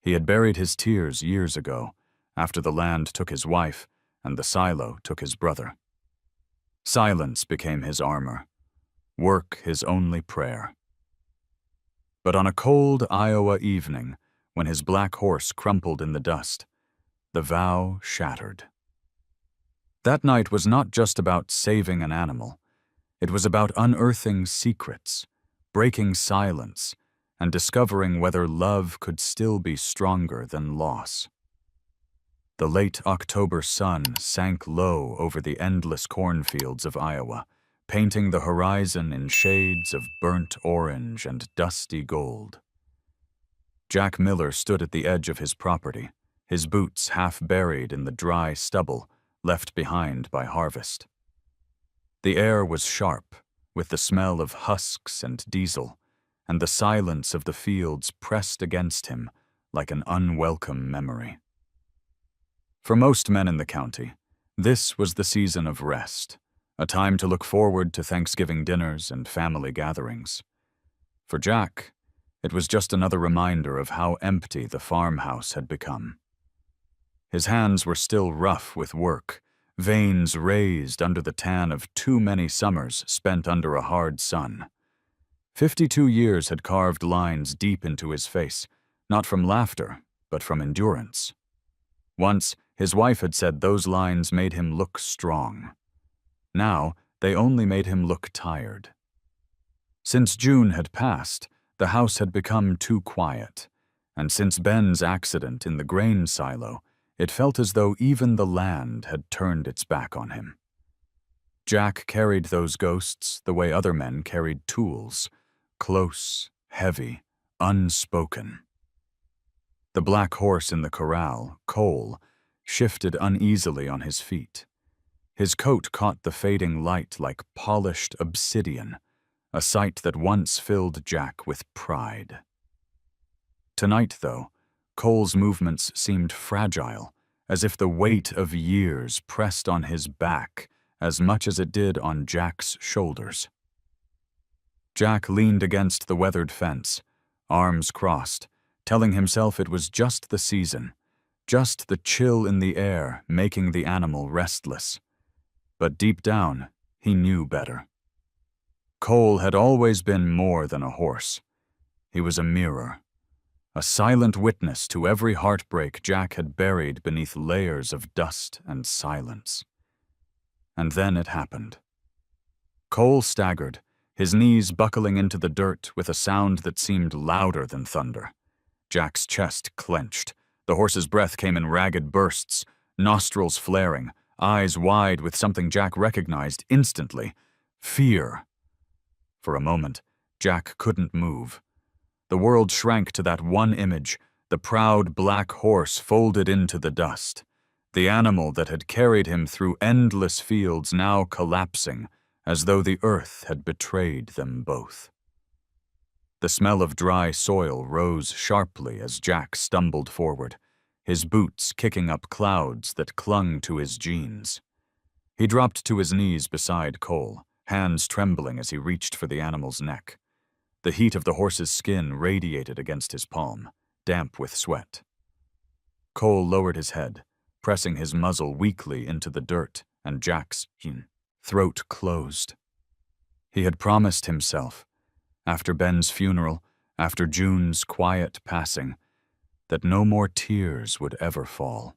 He had buried his tears years ago, after the land took his wife and the silo took his brother. Silence became his armor, work his only prayer. But on a cold Iowa evening, when his black horse crumpled in the dust, the vow shattered. That night was not just about saving an animal. It was about unearthing secrets, breaking silence, and discovering whether love could still be stronger than loss. The late October sun sank low over the endless cornfields of Iowa, painting the horizon in shades of burnt orange and dusty gold. Jack Miller stood at the edge of his property, his boots half buried in the dry stubble left behind by harvest. The air was sharp, with the smell of husks and diesel, and the silence of the fields pressed against him like an unwelcome memory. For most men in the county, this was the season of rest, a time to look forward to Thanksgiving dinners and family gatherings. For Jack, it was just another reminder of how empty the farmhouse had become. His hands were still rough with work, veins raised under the tan of too many summers spent under a hard sun. 52 years had carved lines deep into his face, not from laughter, but from endurance. Once, his wife had said those lines made him look strong. Now, they only made him look tired. Since June had passed, the house had become too quiet, and since Ben's accident in the grain silo, it felt as though even the land had turned its back on him. Jack carried those ghosts the way other men carried tools, close, heavy, unspoken. The black horse in the corral, Cole, shifted uneasily on his feet. His coat caught the fading light like polished obsidian, a sight that once filled Jack with pride. Tonight, though, Cole's movements seemed fragile, as if the weight of years pressed on his back as much as it did on Jack's shoulders. Jack leaned against the weathered fence, arms crossed, telling himself it was just the season, just the chill in the air making the animal restless. But deep down, he knew better. Cole had always been more than a horse. He was a mirror, a silent witness to every heartbreak Jack had buried beneath layers of dust and silence. And then it happened. Cole staggered, his knees buckling into the dirt with a sound that seemed louder than thunder. Jack's chest clenched. The horse's breath came in ragged bursts, nostrils flaring, eyes wide with something Jack recognized instantly: fear. For a moment, Jack couldn't move. The world shrank to that one image, the proud black horse folded into the dust, the animal that had carried him through endless fields now collapsing, as though the earth had betrayed them both. The smell of dry soil rose sharply as Jack stumbled forward, his boots kicking up clouds that clung to his jeans. He dropped to his knees beside Cole, hands trembling as he reached for the animal's neck. The heat of the horse's skin radiated against his palm, damp with sweat. Cole lowered his head, pressing his muzzle weakly into the dirt, and Jack's throat closed. He had promised himself, after Ben's funeral, after June's quiet passing, that no more tears would ever fall.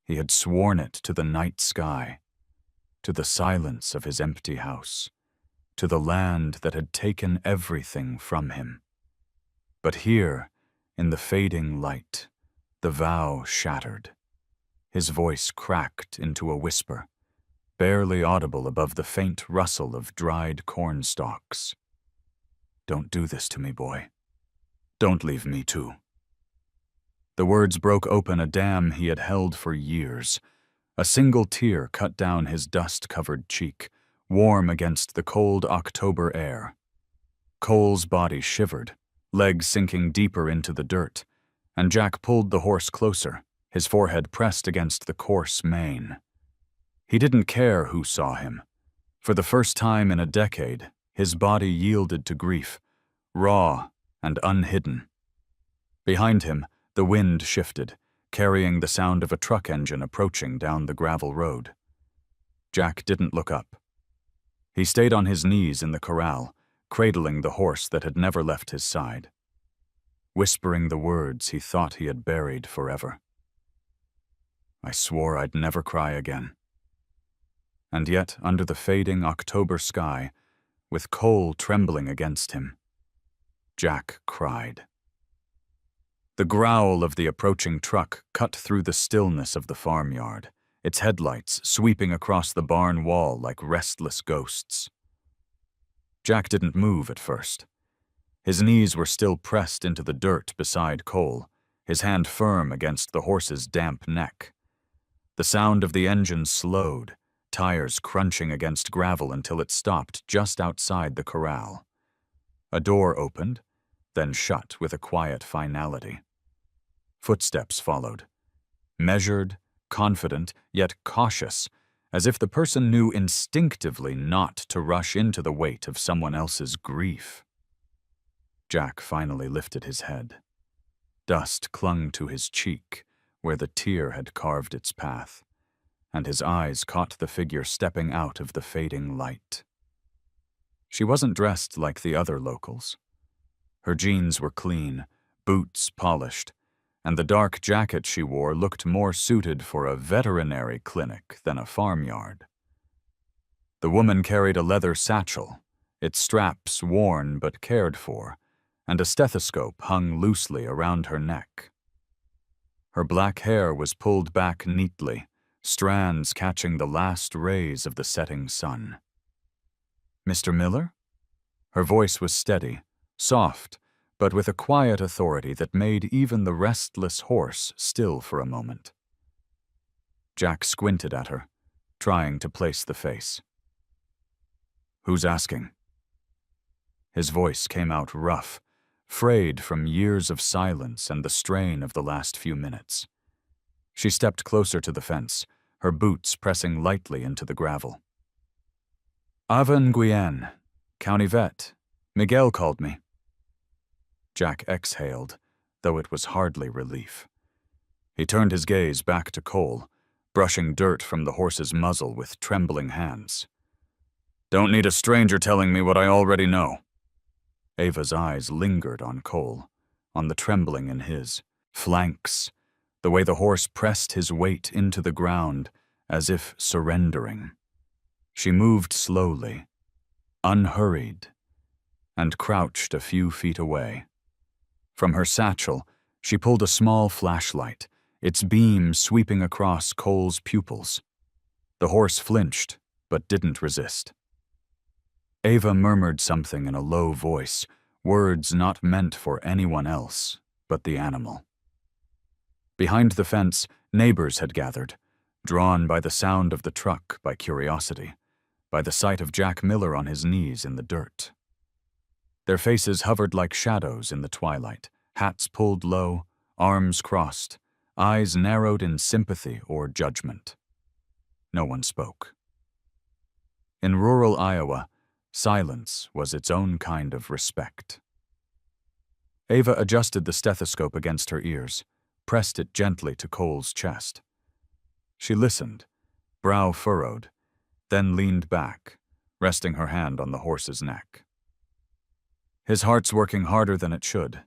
He had sworn it to the night sky, to the silence of his empty house, to the land that had taken everything from him. But here, in the fading light, the vow shattered. His voice cracked into a whisper, barely audible above the faint rustle of dried corn stalks. "Don't do this to me, boy. Don't leave me too." The words broke open a dam he had held for years. A single tear cut down his dust-covered cheek, warm against the cold October air. Cole's body shivered, legs sinking deeper into the dirt, and Jack pulled the horse closer, his forehead pressed against the coarse mane. He didn't care who saw him. For the first time in a decade, his body yielded to grief, raw and unhidden. Behind him, the wind shifted, carrying the sound of a truck engine approaching down the gravel road. Jack didn't look up. He stayed on his knees in the corral, cradling the horse that had never left his side, whispering the words he thought he had buried forever. I swore I'd never cry again. And yet, under the fading October sky, with Cole trembling against him, Jack cried. The growl of the approaching truck cut through the stillness of the farmyard, its headlights sweeping across the barn wall like restless ghosts. Jack didn't move at first. His knees were still pressed into the dirt beside Cole, his hand firm against the horse's damp neck. The sound of the engine slowed, tires crunching against gravel until it stopped just outside the corral. A door opened, then shut with a quiet finality. Footsteps followed, measured, confident, yet cautious, as if the person knew instinctively not to rush into the weight of someone else's grief. Jack finally lifted his head. Dust clung to his cheek, where the tear had carved its path, and his eyes caught the figure stepping out of the fading light. She wasn't dressed like the other locals. Her jeans were clean, boots polished, and the dark jacket she wore looked more suited for a veterinary clinic than a farmyard. The woman carried a leather satchel, its straps worn but cared for, and a stethoscope hung loosely around her neck. Her black hair was pulled back neatly, strands catching the last rays of the setting sun. "Mr. Miller?" Her voice was steady, soft, but with a quiet authority that made even the restless horse still for a moment. Jack squinted at her, trying to place the face. "Who's asking?" His voice came out rough, frayed from years of silence and the strain of the last few minutes. She stepped closer to the fence, her boots pressing lightly into the gravel. "Ava Nguyen, county vet. Miguel called me." Jack exhaled, though it was hardly relief. He turned his gaze back to Cole, brushing dirt from the horse's muzzle with trembling hands. "Don't need a stranger telling me what I already know." Ava's eyes lingered on Cole, on the trembling in his flanks, the way the horse pressed his weight into the ground, as if surrendering. She moved slowly, unhurried, and crouched a few feet away. From her satchel, she pulled a small flashlight, its beam sweeping across Cole's pupils. The horse flinched, but didn't resist. Ava murmured something in a low voice, words not meant for anyone else but the animal. Behind the fence, neighbors had gathered, drawn by the sound of the truck, by curiosity, by the sight of Jack Miller on his knees in the dirt. Their faces hovered like shadows in the twilight, hats pulled low, arms crossed, eyes narrowed in sympathy or judgment. No one spoke. In rural Iowa, silence was its own kind of respect. Ava adjusted the stethoscope against her ears, pressed it gently to Cole's chest. She listened, brow furrowed, then leaned back, resting her hand on the horse's neck. His heart's working harder than it should,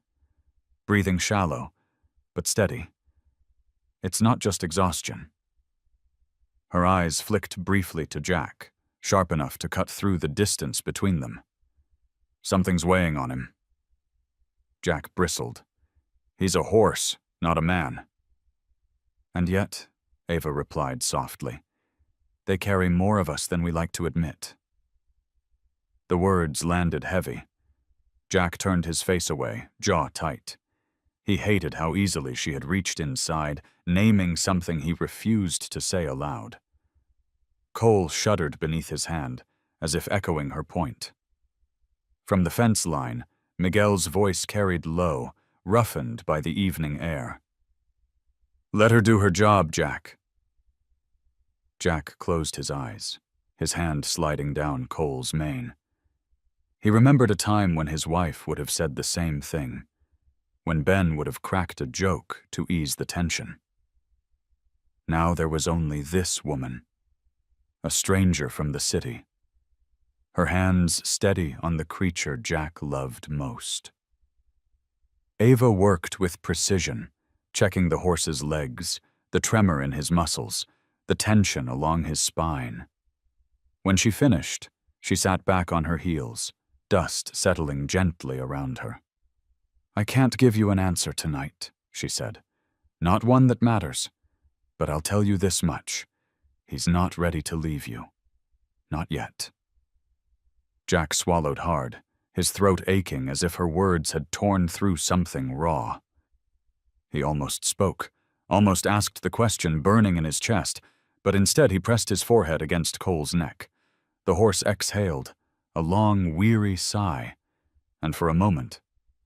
breathing shallow, but steady. It's not just exhaustion. Her eyes flicked briefly to Jack, sharp enough to cut through the distance between them. Something's weighing on him. Jack bristled. He's a horse, not a man. And yet, Ava replied softly, they carry more of us than we like to admit. The words landed heavy. Jack turned his face away, jaw tight. He hated how easily she had reached inside, naming something he refused to say aloud. Cole shuddered beneath his hand, as if echoing her point. From the fence line, Miguel's voice carried low, roughened by the evening air. "Let her do her job, Jack." Jack closed his eyes, his hand sliding down Cole's mane. He remembered a time when his wife would have said the same thing. when Ben would have cracked a joke to ease the tension. Now there was only this woman, a stranger from the city, her hands steady on the creature Jack loved most. Ava worked with precision, checking the horse's legs, the tremor in his muscles, the tension along his spine. When she finished, she sat back on her heels, dust settling gently around her. "I can't give you an answer tonight," she said. "Not one that matters. But I'll tell you this much. He's not ready to leave you. Not yet." Jack swallowed hard, his throat aching as if her words had torn through something raw. He almost spoke, almost asked the question burning in his chest, but instead he pressed his forehead against Cole's neck. The horse exhaled, a long, weary sigh, and for a moment,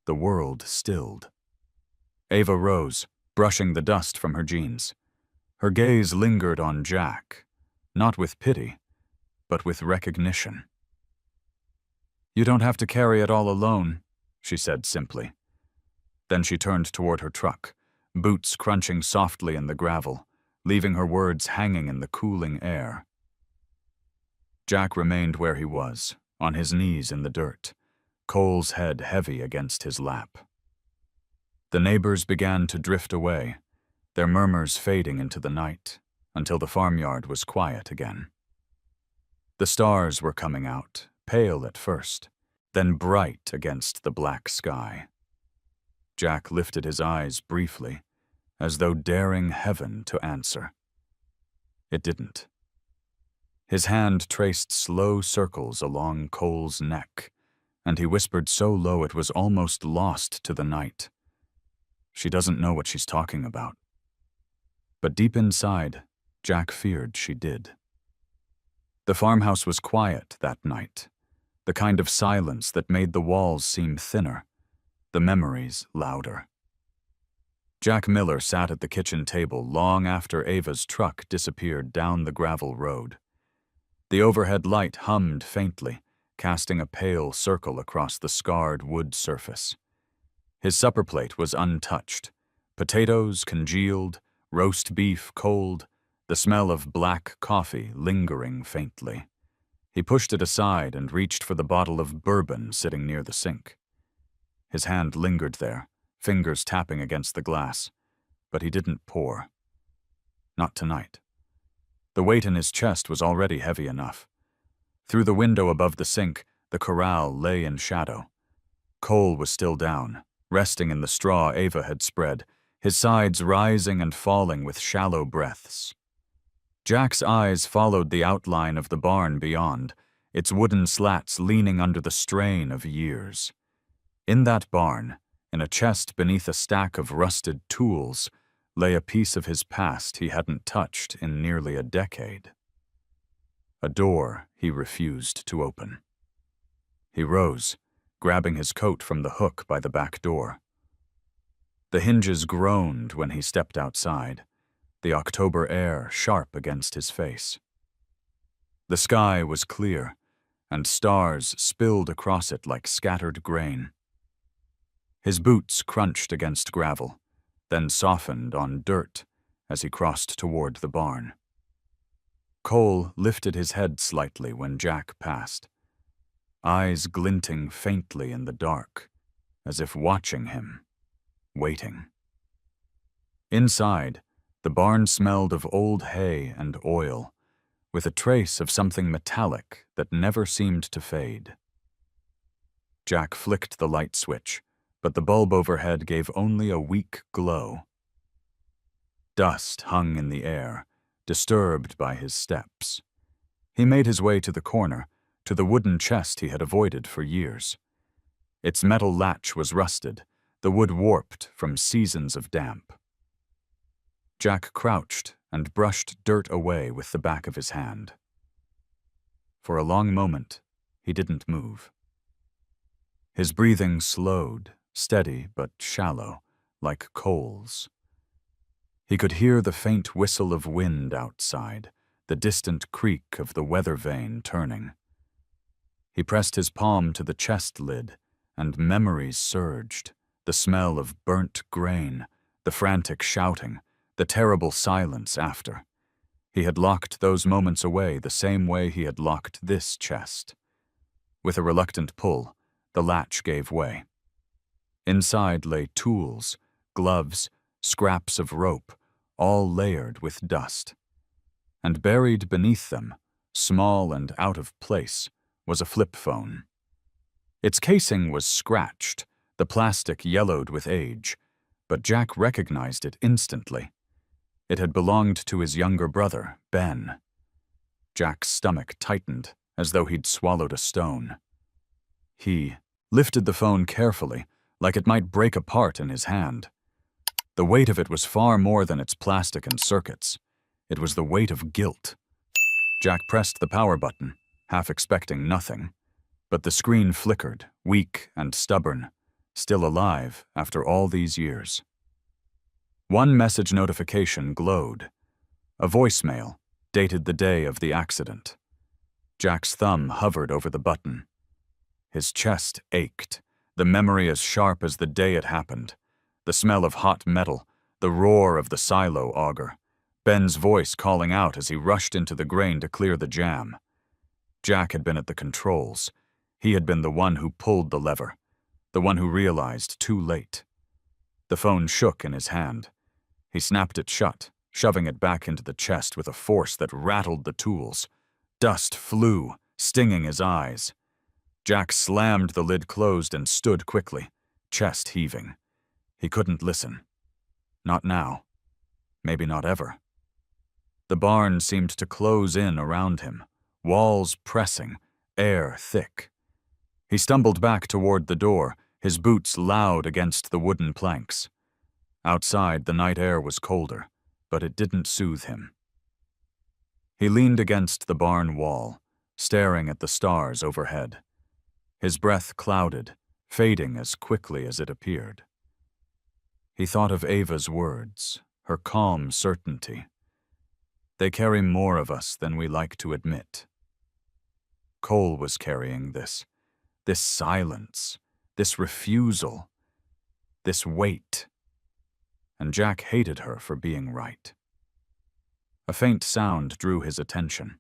the world stilled. Ava rose, brushing the dust from her jeans. Her gaze lingered on Jack, not with pity, but with recognition. "You don't have to carry it all alone," she said simply. Then she turned toward her truck, boots crunching softly in the gravel, leaving her words hanging in the cooling air. Jack remained where he was, on his knees in the dirt, Cole's head heavy against his lap. The neighbors began to drift away, their murmurs fading into the night, until the farmyard was quiet again. The stars were coming out, pale at first, then bright against the black sky. Jack lifted his eyes briefly, as though daring heaven to answer. It didn't. His hand traced slow circles along Cole's neck, and he whispered so low it was almost lost to the night. "She doesn't know what she's talking about." But deep inside, Jack feared she did. The farmhouse was quiet that night, the kind of silence that made the walls seem thinner, the memories louder. Jack Miller sat at the kitchen table long after Ava's truck disappeared down the gravel road. The overhead light hummed faintly, casting a pale circle across the scarred wood surface. His supper plate was untouched, potatoes congealed, roast beef cold, the smell of black coffee lingering faintly. He pushed it aside and reached for the bottle of bourbon sitting near the sink. His hand lingered there, fingers tapping against the glass, but he didn't pour. Not tonight. The weight in his chest was already heavy enough. Through the window above the sink, the corral lay in shadow. Cole was still down, resting in the straw Ava had spread, his sides rising and falling with shallow breaths. Jack's eyes followed the outline of the barn beyond, its wooden slats leaning under the strain of years. In that barn, in a chest beneath a stack of rusted tools, lay a piece of his past he hadn't touched in nearly a decade. A door he refused to open. He rose, grabbing his coat from the hook by the back door. The hinges groaned when he stepped outside, the October air sharp against his face. The sky was clear, and stars spilled across it like scattered grain. His boots crunched against gravel, then softened on dirt as he crossed toward the barn. Cole lifted his head slightly when Jack passed, eyes glinting faintly in the dark, as if watching him, waiting. Inside, the barn smelled of old hay and oil, with a trace of something metallic that never seemed to fade. Jack flicked the light switch, but the bulb overhead gave only a weak glow. Dust hung in the air, disturbed by his steps. He made his way to the corner, to the wooden chest he had avoided for years. Its metal latch was rusted, the wood warped from seasons of damp. Jack crouched and brushed dirt away with the back of his hand. For a long moment, he didn't move. His breathing slowed, steady but shallow, like Cole's. He could hear the faint whistle of wind outside, the distant creak of the weather vane turning. He pressed his palm to the chest lid, and memories surged, the smell of burnt grain, the frantic shouting, the terrible silence after. He had locked those moments away the same way he had locked this chest. With a reluctant pull, the latch gave way. Inside lay tools, gloves, scraps of rope, all layered with dust. And buried beneath them, small and out of place, was a flip phone. Its casing was scratched, the plastic yellowed with age, but Jack recognized it instantly. It had belonged to his younger brother, Ben. Jack's stomach tightened, as though he'd swallowed a stone. He lifted the phone carefully, like it might break apart in his hand. The weight of it was far more than its plastic and circuits. It was the weight of guilt. Jack pressed the power button, half expecting nothing, but the screen flickered, weak and stubborn, still alive after all these years. One message notification glowed. A voicemail, dated the day of the accident. Jack's thumb hovered over the button. His chest ached, the memory as sharp as the day it happened. The smell of hot metal, the roar of the silo auger, Ben's voice calling out as he rushed into the grain to clear the jam. Jack had been at the controls. He had been the one who pulled the lever, the one who realized too late. The phone shook in his hand. He snapped it shut, shoving it back into the chest with a force that rattled the tools. Dust flew, stinging his eyes. Jack slammed the lid closed and stood quickly, chest heaving. He couldn't listen. Not now. Maybe not ever. The barn seemed to close in around him, walls pressing, air thick. He stumbled back toward the door, his boots loud against the wooden planks. Outside, the night air was colder, but it didn't soothe him. He leaned against the barn wall, staring at the stars overhead. His breath clouded, fading as quickly as it appeared. He thought of Ava's words, her calm certainty. They carry more of us than we like to admit. Cole was carrying this silence, this refusal, this weight. And Jack hated her for being right. A faint sound drew his attention.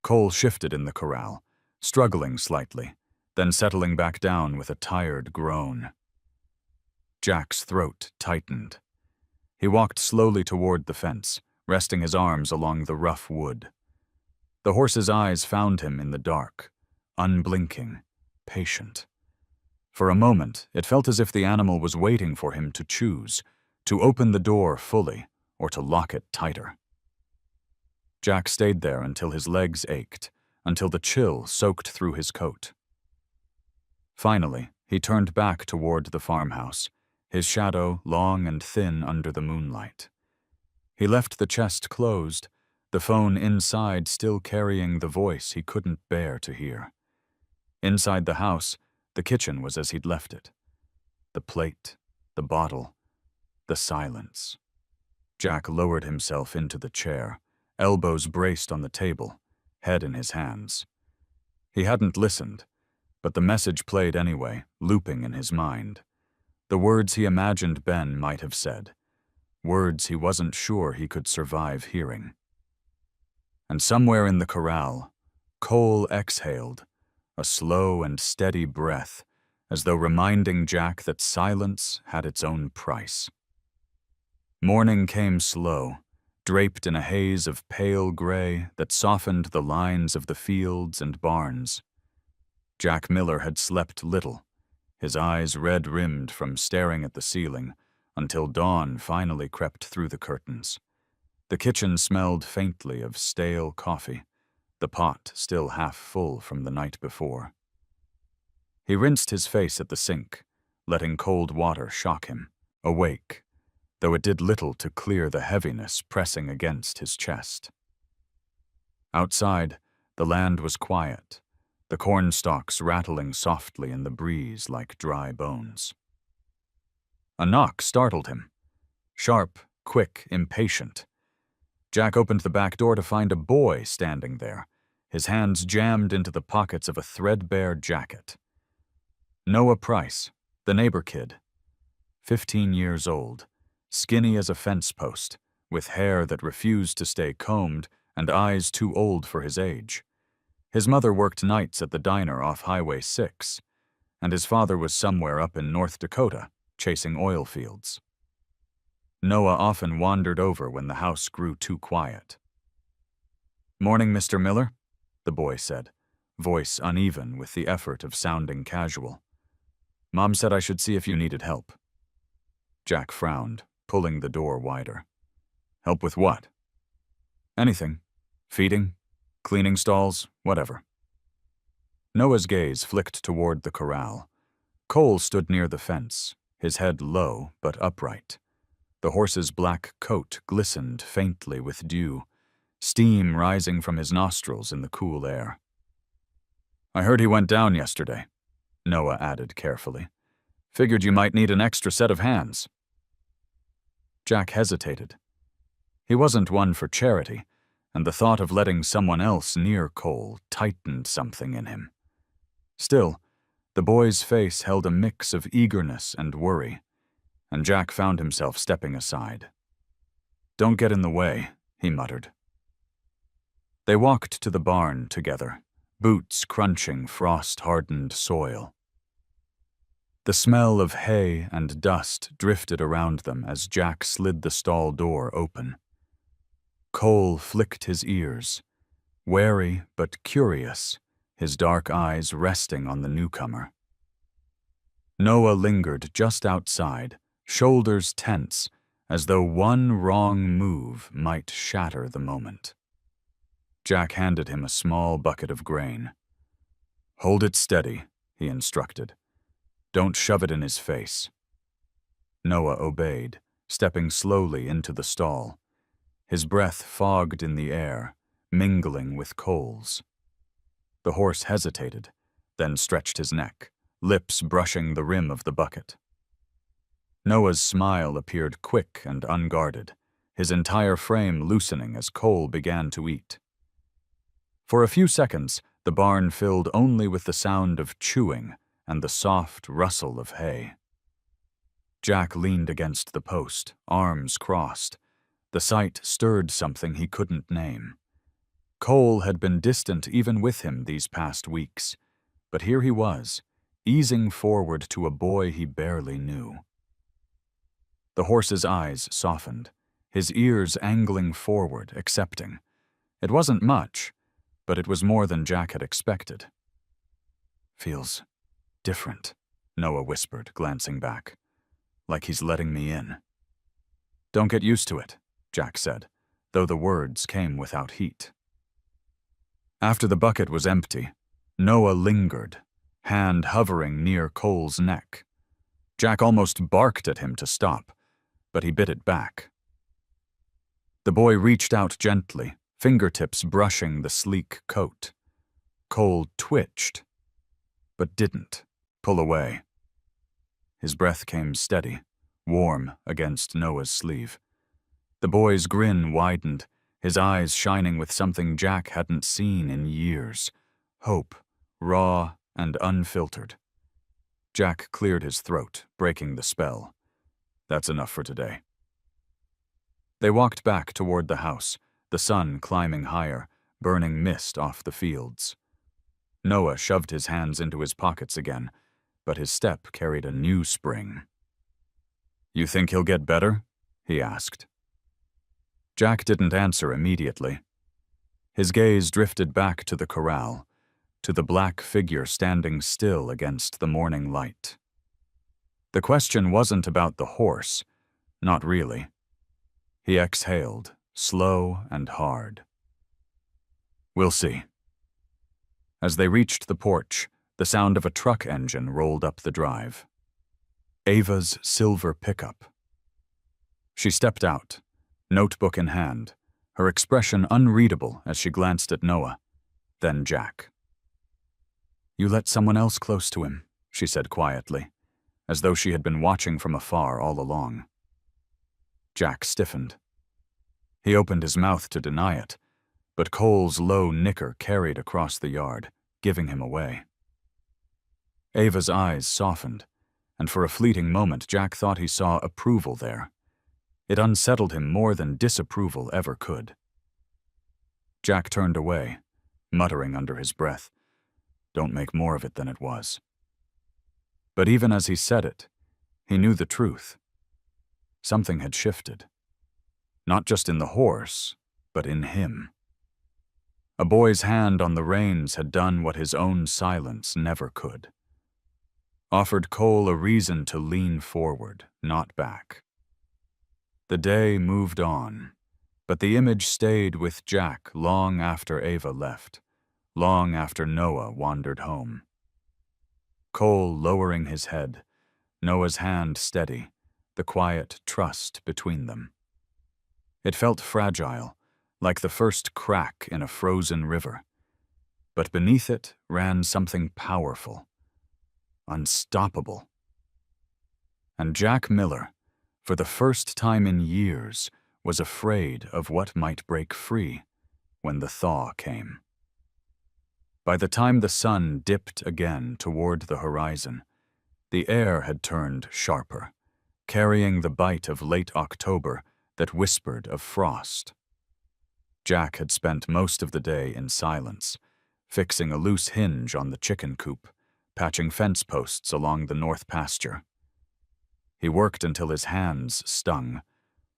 Cole shifted in the corral, struggling slightly, then settling back down with a tired groan. Jack's throat tightened. He walked slowly toward the fence, resting his arms along the rough wood. The horse's eyes found him in the dark, unblinking, patient. For a moment, it felt as if the animal was waiting for him to choose, to open the door fully or to lock it tighter. Jack stayed there until his legs ached, until the chill soaked through his coat. Finally, he turned back toward the farmhouse, his shadow long and thin under the moonlight. He left the chest closed, the phone inside still carrying the voice he couldn't bear to hear. Inside the house, the kitchen was as he'd left it. The plate, the bottle, the silence. Jack lowered himself into the chair, elbows braced on the table, head in his hands. He hadn't listened, but the message played anyway, looping in his mind. The words he imagined Ben might have said. Words he wasn't sure he could survive hearing. And somewhere in the corral, Cole exhaled, a slow and steady breath, as though reminding Jack that silence had its own price. Morning came slow, draped in a haze of pale gray that softened the lines of the fields and barns. Jack Miller had slept little, his eyes red-rimmed from staring at the ceiling, until dawn finally crept through the curtains. The kitchen smelled faintly of stale coffee, the pot still half full from the night before. He rinsed his face at the sink, letting cold water shock him, awake, though it did little to clear the heaviness pressing against his chest. Outside, the land was quiet, the corn stalks rattling softly in the breeze like dry bones. A knock startled him. Sharp, quick, impatient. Jack opened the back door to find a boy standing there, his hands jammed into the pockets of a threadbare jacket. Noah Price, the neighbor kid, 15 years old, skinny as a fence post, with hair that refused to stay combed and eyes too old for his age. His mother worked nights at the diner off Highway 6, and his father was somewhere up in North Dakota, chasing oil fields. Noah often wandered over when the house grew too quiet. "Morning, Mr. Miller," the boy said, voice uneven with the effort of sounding casual. "Mom said I should see if you needed help." Jack frowned, pulling the door wider. "Help with what?" "Anything. Feeding, cleaning stalls, whatever." Noah's gaze flicked toward the corral. Cole stood near the fence, his head low but upright. The horse's black coat glistened faintly with dew, steam rising from his nostrils in the cool air. "I heard he went down yesterday," Noah added carefully. "Figured you might need an extra set of hands." Jack hesitated. He wasn't one for charity, and the thought of letting someone else near Cole tightened something in him. Still, the boy's face held a mix of eagerness and worry, and Jack found himself stepping aside. "Don't get in the way," he muttered. They walked to the barn together, boots crunching frost-hardened soil. The smell of hay and dust drifted around them as Jack slid the stall door open. Cole flicked his ears, wary but curious, his dark eyes resting on the newcomer. Noah lingered just outside, shoulders tense, as though one wrong move might shatter the moment. Jack handed him a small bucket of grain. "Hold it steady," he instructed. "Don't shove it in his face." Noah obeyed, stepping slowly into the stall. His breath fogged in the air, mingling with Cole's. The horse hesitated, then stretched his neck, lips brushing the rim of the bucket. Noah's smile appeared quick and unguarded, his entire frame loosening as Cole began to eat. For a few seconds, the barn filled only with the sound of chewing and the soft rustle of hay. Jack leaned against the post, arms crossed. The sight stirred something he couldn't name. Cole had been distant even with him these past weeks, but here he was, easing forward to a boy he barely knew. The horse's eyes softened, his ears angling forward, accepting. It wasn't much, but it was more than Jack had expected. "Feels different," Noah whispered, glancing back. "Like he's letting me in." "Don't get used to it," Jack said, though the words came without heat. After the bucket was empty, Noah lingered, hand hovering near Cole's neck. Jack almost barked at him to stop, but he bit it back. The boy reached out gently, fingertips brushing the sleek coat. Cole twitched, but didn't pull away. His breath came steady, warm against Noah's sleeve. The boy's grin widened, his eyes shining with something Jack hadn't seen in years. Hope, raw and unfiltered. Jack cleared his throat, breaking the spell. "That's enough for today." They walked back toward the house, the sun climbing higher, burning mist off the fields. Noah shoved his hands into his pockets again, but his step carried a new spring. "You think he'll get better?" he asked. Jack didn't answer immediately. His gaze drifted back to the corral, to the black figure standing still against the morning light. The question wasn't about the horse, not really. He exhaled, slow and hard. "We'll see." As they reached the porch, the sound of a truck engine rolled up the drive. Ava's silver pickup. She stepped out, notebook in hand, her expression unreadable as she glanced at Noah, then Jack. "You let someone else close to him," she said quietly, as though she had been watching from afar all along. Jack stiffened. He opened his mouth to deny it, but Cole's low nicker carried across the yard, giving him away. Ava's eyes softened, and for a fleeting moment Jack thought he saw approval there. It unsettled him more than disapproval ever could. Jack turned away, muttering under his breath, "Don't make more of it than it was." But even as he said it, he knew the truth. Something had shifted. Not just in the horse, but in him. A boy's hand on the reins had done what his own silence never could. Offered Cole a reason to lean forward, not back. The day moved on, but the image stayed with Jack long after Ava left, long after Noah wandered home. Cole lowering his head, Noah's hand steady, the quiet trust between them. It felt fragile, like the first crack in a frozen river, but beneath it ran something powerful, unstoppable. And Jack Miller, for the first time in years, was afraid of what might break free when the thaw came. By the time the sun dipped again toward the horizon, the air had turned sharper, carrying the bite of late October that whispered of frost. Jack had spent most of the day in silence, fixing a loose hinge on the chicken coop, patching fence posts along the north pasture. He worked until his hands stung,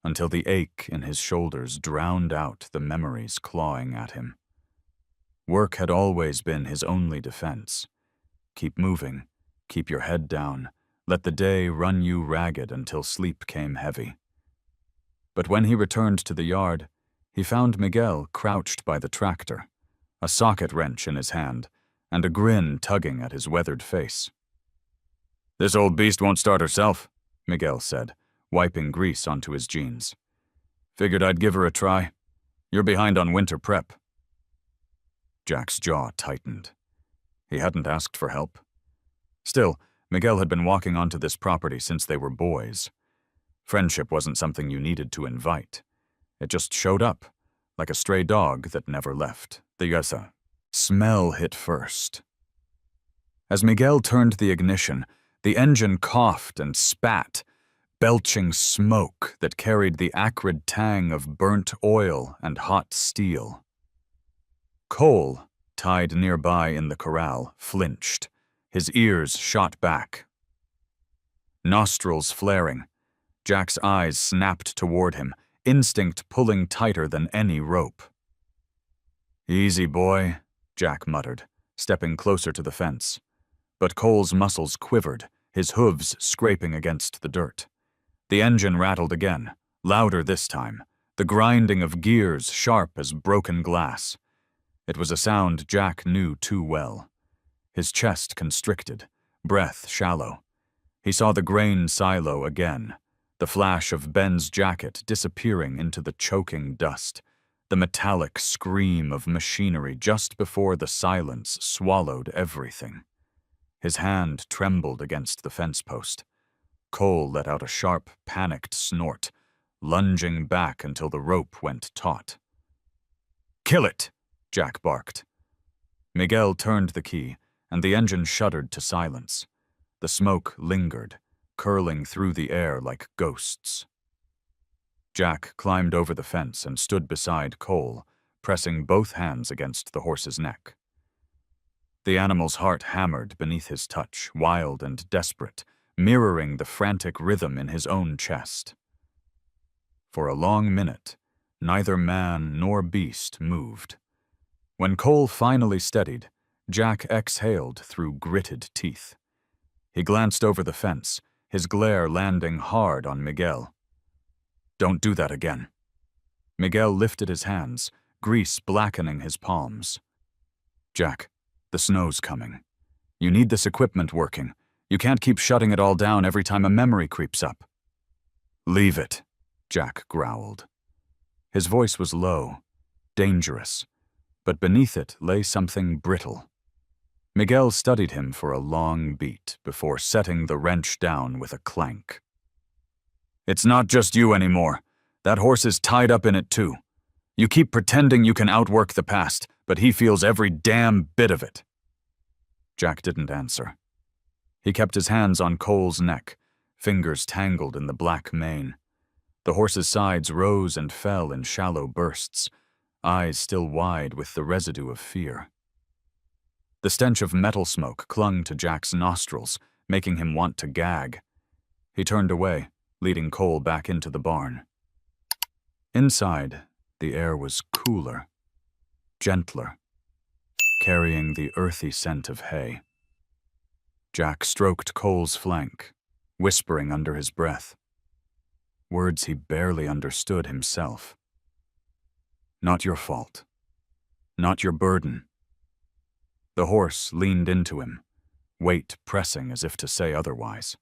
until the ache in his shoulders drowned out the memories clawing at him. Work had always been his only defense. Keep moving, keep your head down, let the day run you ragged until sleep came heavy. But when he returned to the yard, he found Miguel crouched by the tractor, a socket wrench in his hand, and a grin tugging at his weathered face. "This old beast won't start herself," Miguel said, wiping grease onto his jeans. "Figured I'd give her a try. You're behind on winter prep." Jack's jaw tightened. He hadn't asked for help. Still, Miguel had been walking onto this property since they were boys. Friendship wasn't something you needed to invite. It just showed up, like a stray dog that never left. The smell hit first. As Miguel turned the ignition, the engine coughed and spat, belching smoke that carried the acrid tang of burnt oil and hot steel. Cole, tied nearby in the corral, flinched. His ears shot back. Nostrils flaring, Jack's eyes snapped toward him, instinct pulling tighter than any rope. "Easy, boy," Jack muttered, stepping closer to the fence. But Cole's muscles quivered, his hooves scraping against the dirt. The engine rattled again, louder this time, the grinding of gears sharp as broken glass. It was a sound Jack knew too well. His chest constricted, breath shallow. He saw the grain silo again, the flash of Ben's jacket disappearing into the choking dust, the metallic scream of machinery just before the silence swallowed everything. His hand trembled against the fence post. Cole let out a sharp, panicked snort, lunging back until the rope went taut. "Kill it!" Jack barked. Miguel turned the key, and the engine shuddered to silence. The smoke lingered, curling through the air like ghosts. Jack climbed over the fence and stood beside Cole, pressing both hands against the horse's neck. The animal's heart hammered beneath his touch, wild and desperate, mirroring the frantic rhythm in his own chest. For a long minute, neither man nor beast moved. When Cole finally steadied, Jack exhaled through gritted teeth. He glanced over the fence, his glare landing hard on Miguel. "Don't do that again." Miguel lifted his hands, grease blackening his palms. "Jack, the snow's coming. You need this equipment working. You can't keep shutting it all down every time a memory creeps up." "Leave it," Jack growled. His voice was low, dangerous, but beneath it lay something brittle. Miguel studied him for a long beat before setting the wrench down with a clank. "It's not just you anymore. That horse is tied up in it too. You keep pretending you can outwork the past, but he feels every damn bit of it." Jack didn't answer. He kept his hands on Cole's neck, fingers tangled in the black mane. The horse's sides rose and fell in shallow bursts, eyes still wide with the residue of fear. The stench of metal smoke clung to Jack's nostrils, making him want to gag. He turned away, leading Cole back into the barn. Inside, the air was cooler, gentler, carrying the earthy scent of hay. Jack stroked Cole's flank, whispering under his breath, words he barely understood himself. Not your fault. Not your burden. The horse leaned into him, weight pressing as if to say otherwise.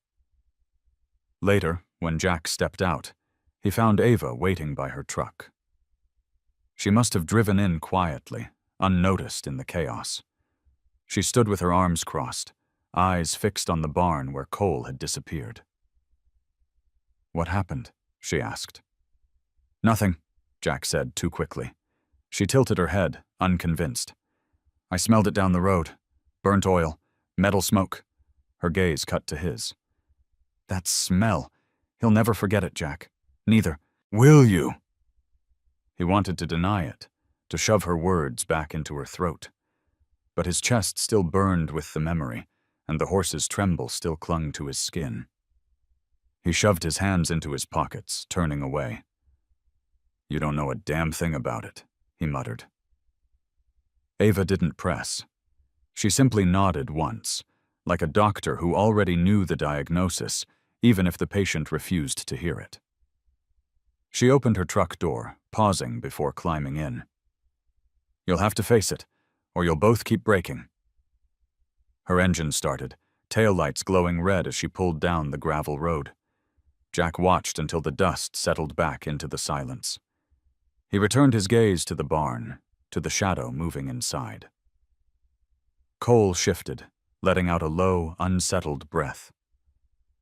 Later, when Jack stepped out, he found Ava waiting by her truck. She must have driven in quietly, unnoticed in the chaos. She stood with her arms crossed, eyes fixed on the barn where Cole had disappeared. "What happened?" she asked. "Nothing," Jack said too quickly. She tilted her head, unconvinced. "I smelled it down the road. Burnt oil, metal smoke." Her gaze cut to his. "That smell. He'll never forget it, Jack. Neither. Will you?" He wanted to deny it, to shove her words back into her throat. But his chest still burned with the memory, and the horse's tremble still clung to his skin. He shoved his hands into his pockets, turning away. "You don't know a damn thing about it," he muttered. Ava didn't press. She simply nodded once, like a doctor who already knew the diagnosis, even if the patient refused to hear it. She opened her truck door, pausing before climbing in. "You'll have to face it, or you'll both keep braking." Her engine started, taillights glowing red as she pulled down the gravel road. Jack watched until the dust settled back into the silence. He returned his gaze to the barn, to the shadow moving inside. Cole shifted, letting out a low, unsettled breath.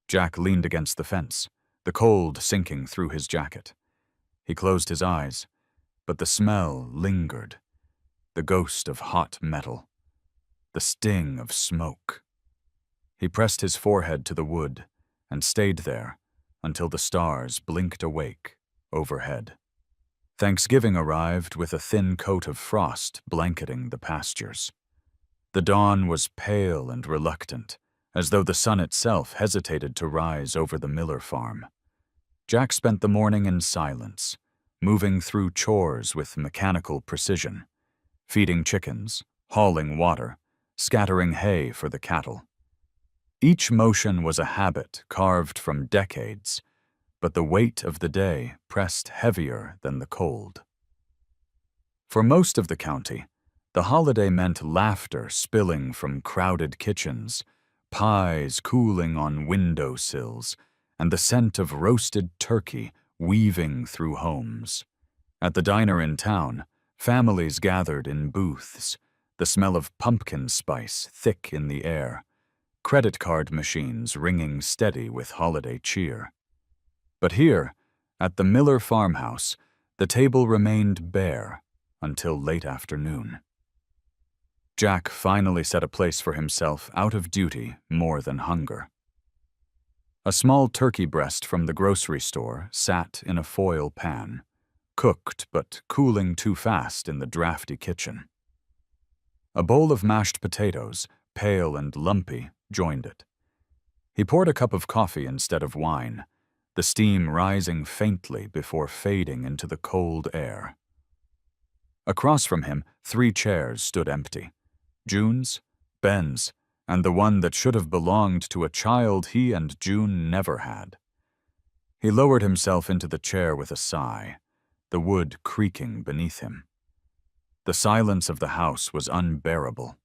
Jack leaned against the fence, the cold sinking through his jacket. He closed his eyes, but the smell lingered, the ghost of hot metal, the sting of smoke. He pressed his forehead to the wood and stayed there until the stars blinked awake overhead. Thanksgiving arrived with a thin coat of frost blanketing the pastures. The dawn was pale and reluctant, as though the sun itself hesitated to rise over the Miller farm. Jack spent the morning in silence, moving through chores with mechanical precision, feeding chickens, hauling water, scattering hay for the cattle. Each motion was a habit carved from decades, but the weight of the day pressed heavier than the cold. For most of the county, the holiday meant laughter spilling from crowded kitchens, pies cooling on window sills, and the scent of roasted turkey weaving through homes. At the diner in town, families gathered in booths, the smell of pumpkin spice thick in the air, credit card machines ringing steady with holiday cheer. But here, at the Miller farmhouse, the table remained bare until late afternoon. Jack finally set a place for himself out of duty more than hunger. A small turkey breast from the grocery store sat in a foil pan, cooked but cooling too fast in the drafty kitchen. A bowl of mashed potatoes, pale and lumpy, joined it. He poured a cup of coffee instead of wine, the steam rising faintly before fading into the cold air. Across from him, 3 chairs stood empty. June's, Ben's, and the one that should have belonged to a child he and June never had. He lowered himself into the chair with a sigh, the wood creaking beneath him. The silence of the house was unbearable.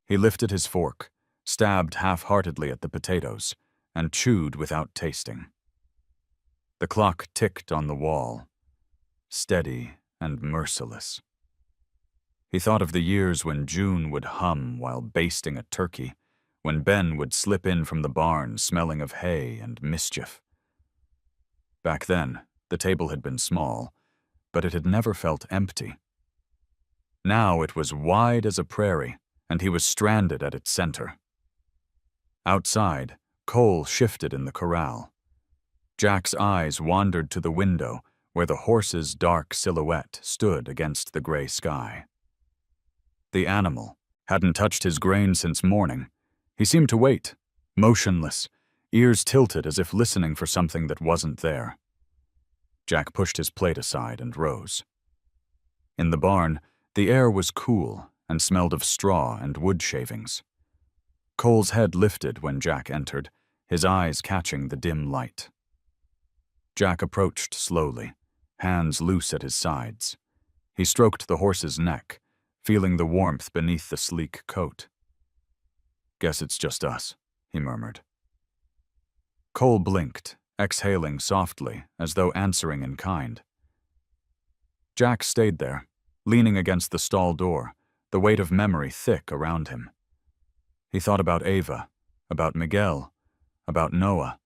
He lifted his fork, stabbed half-heartedly at the potatoes, and chewed without tasting. The clock ticked on the wall, steady and merciless. He thought of the years when June would hum while basting a turkey, when Ben would slip in from the barn smelling of hay and mischief. Back then, the table had been small, but it had never felt empty. Now it was wide as a prairie, and he was stranded at its center. Outside, Cole shifted in the corral. Jack's eyes wandered to the window where the horse's dark silhouette stood against the gray sky. The animal hadn't touched his grain since morning. He seemed to wait, motionless, ears tilted as if listening for something that wasn't there. Jack pushed his plate aside and rose. In the barn, the air was cool and smelled of straw and wood shavings. Cole's head lifted when Jack entered, his eyes catching the dim light. Jack approached slowly, hands loose at his sides. He stroked the horse's neck, feeling the warmth beneath the sleek coat. "Guess it's just us," he murmured. Cole blinked, exhaling softly, as though answering in kind. Jack stayed there, leaning against the stall door, the weight of memory thick around him. He thought about Ava, about Miguel, about Noah,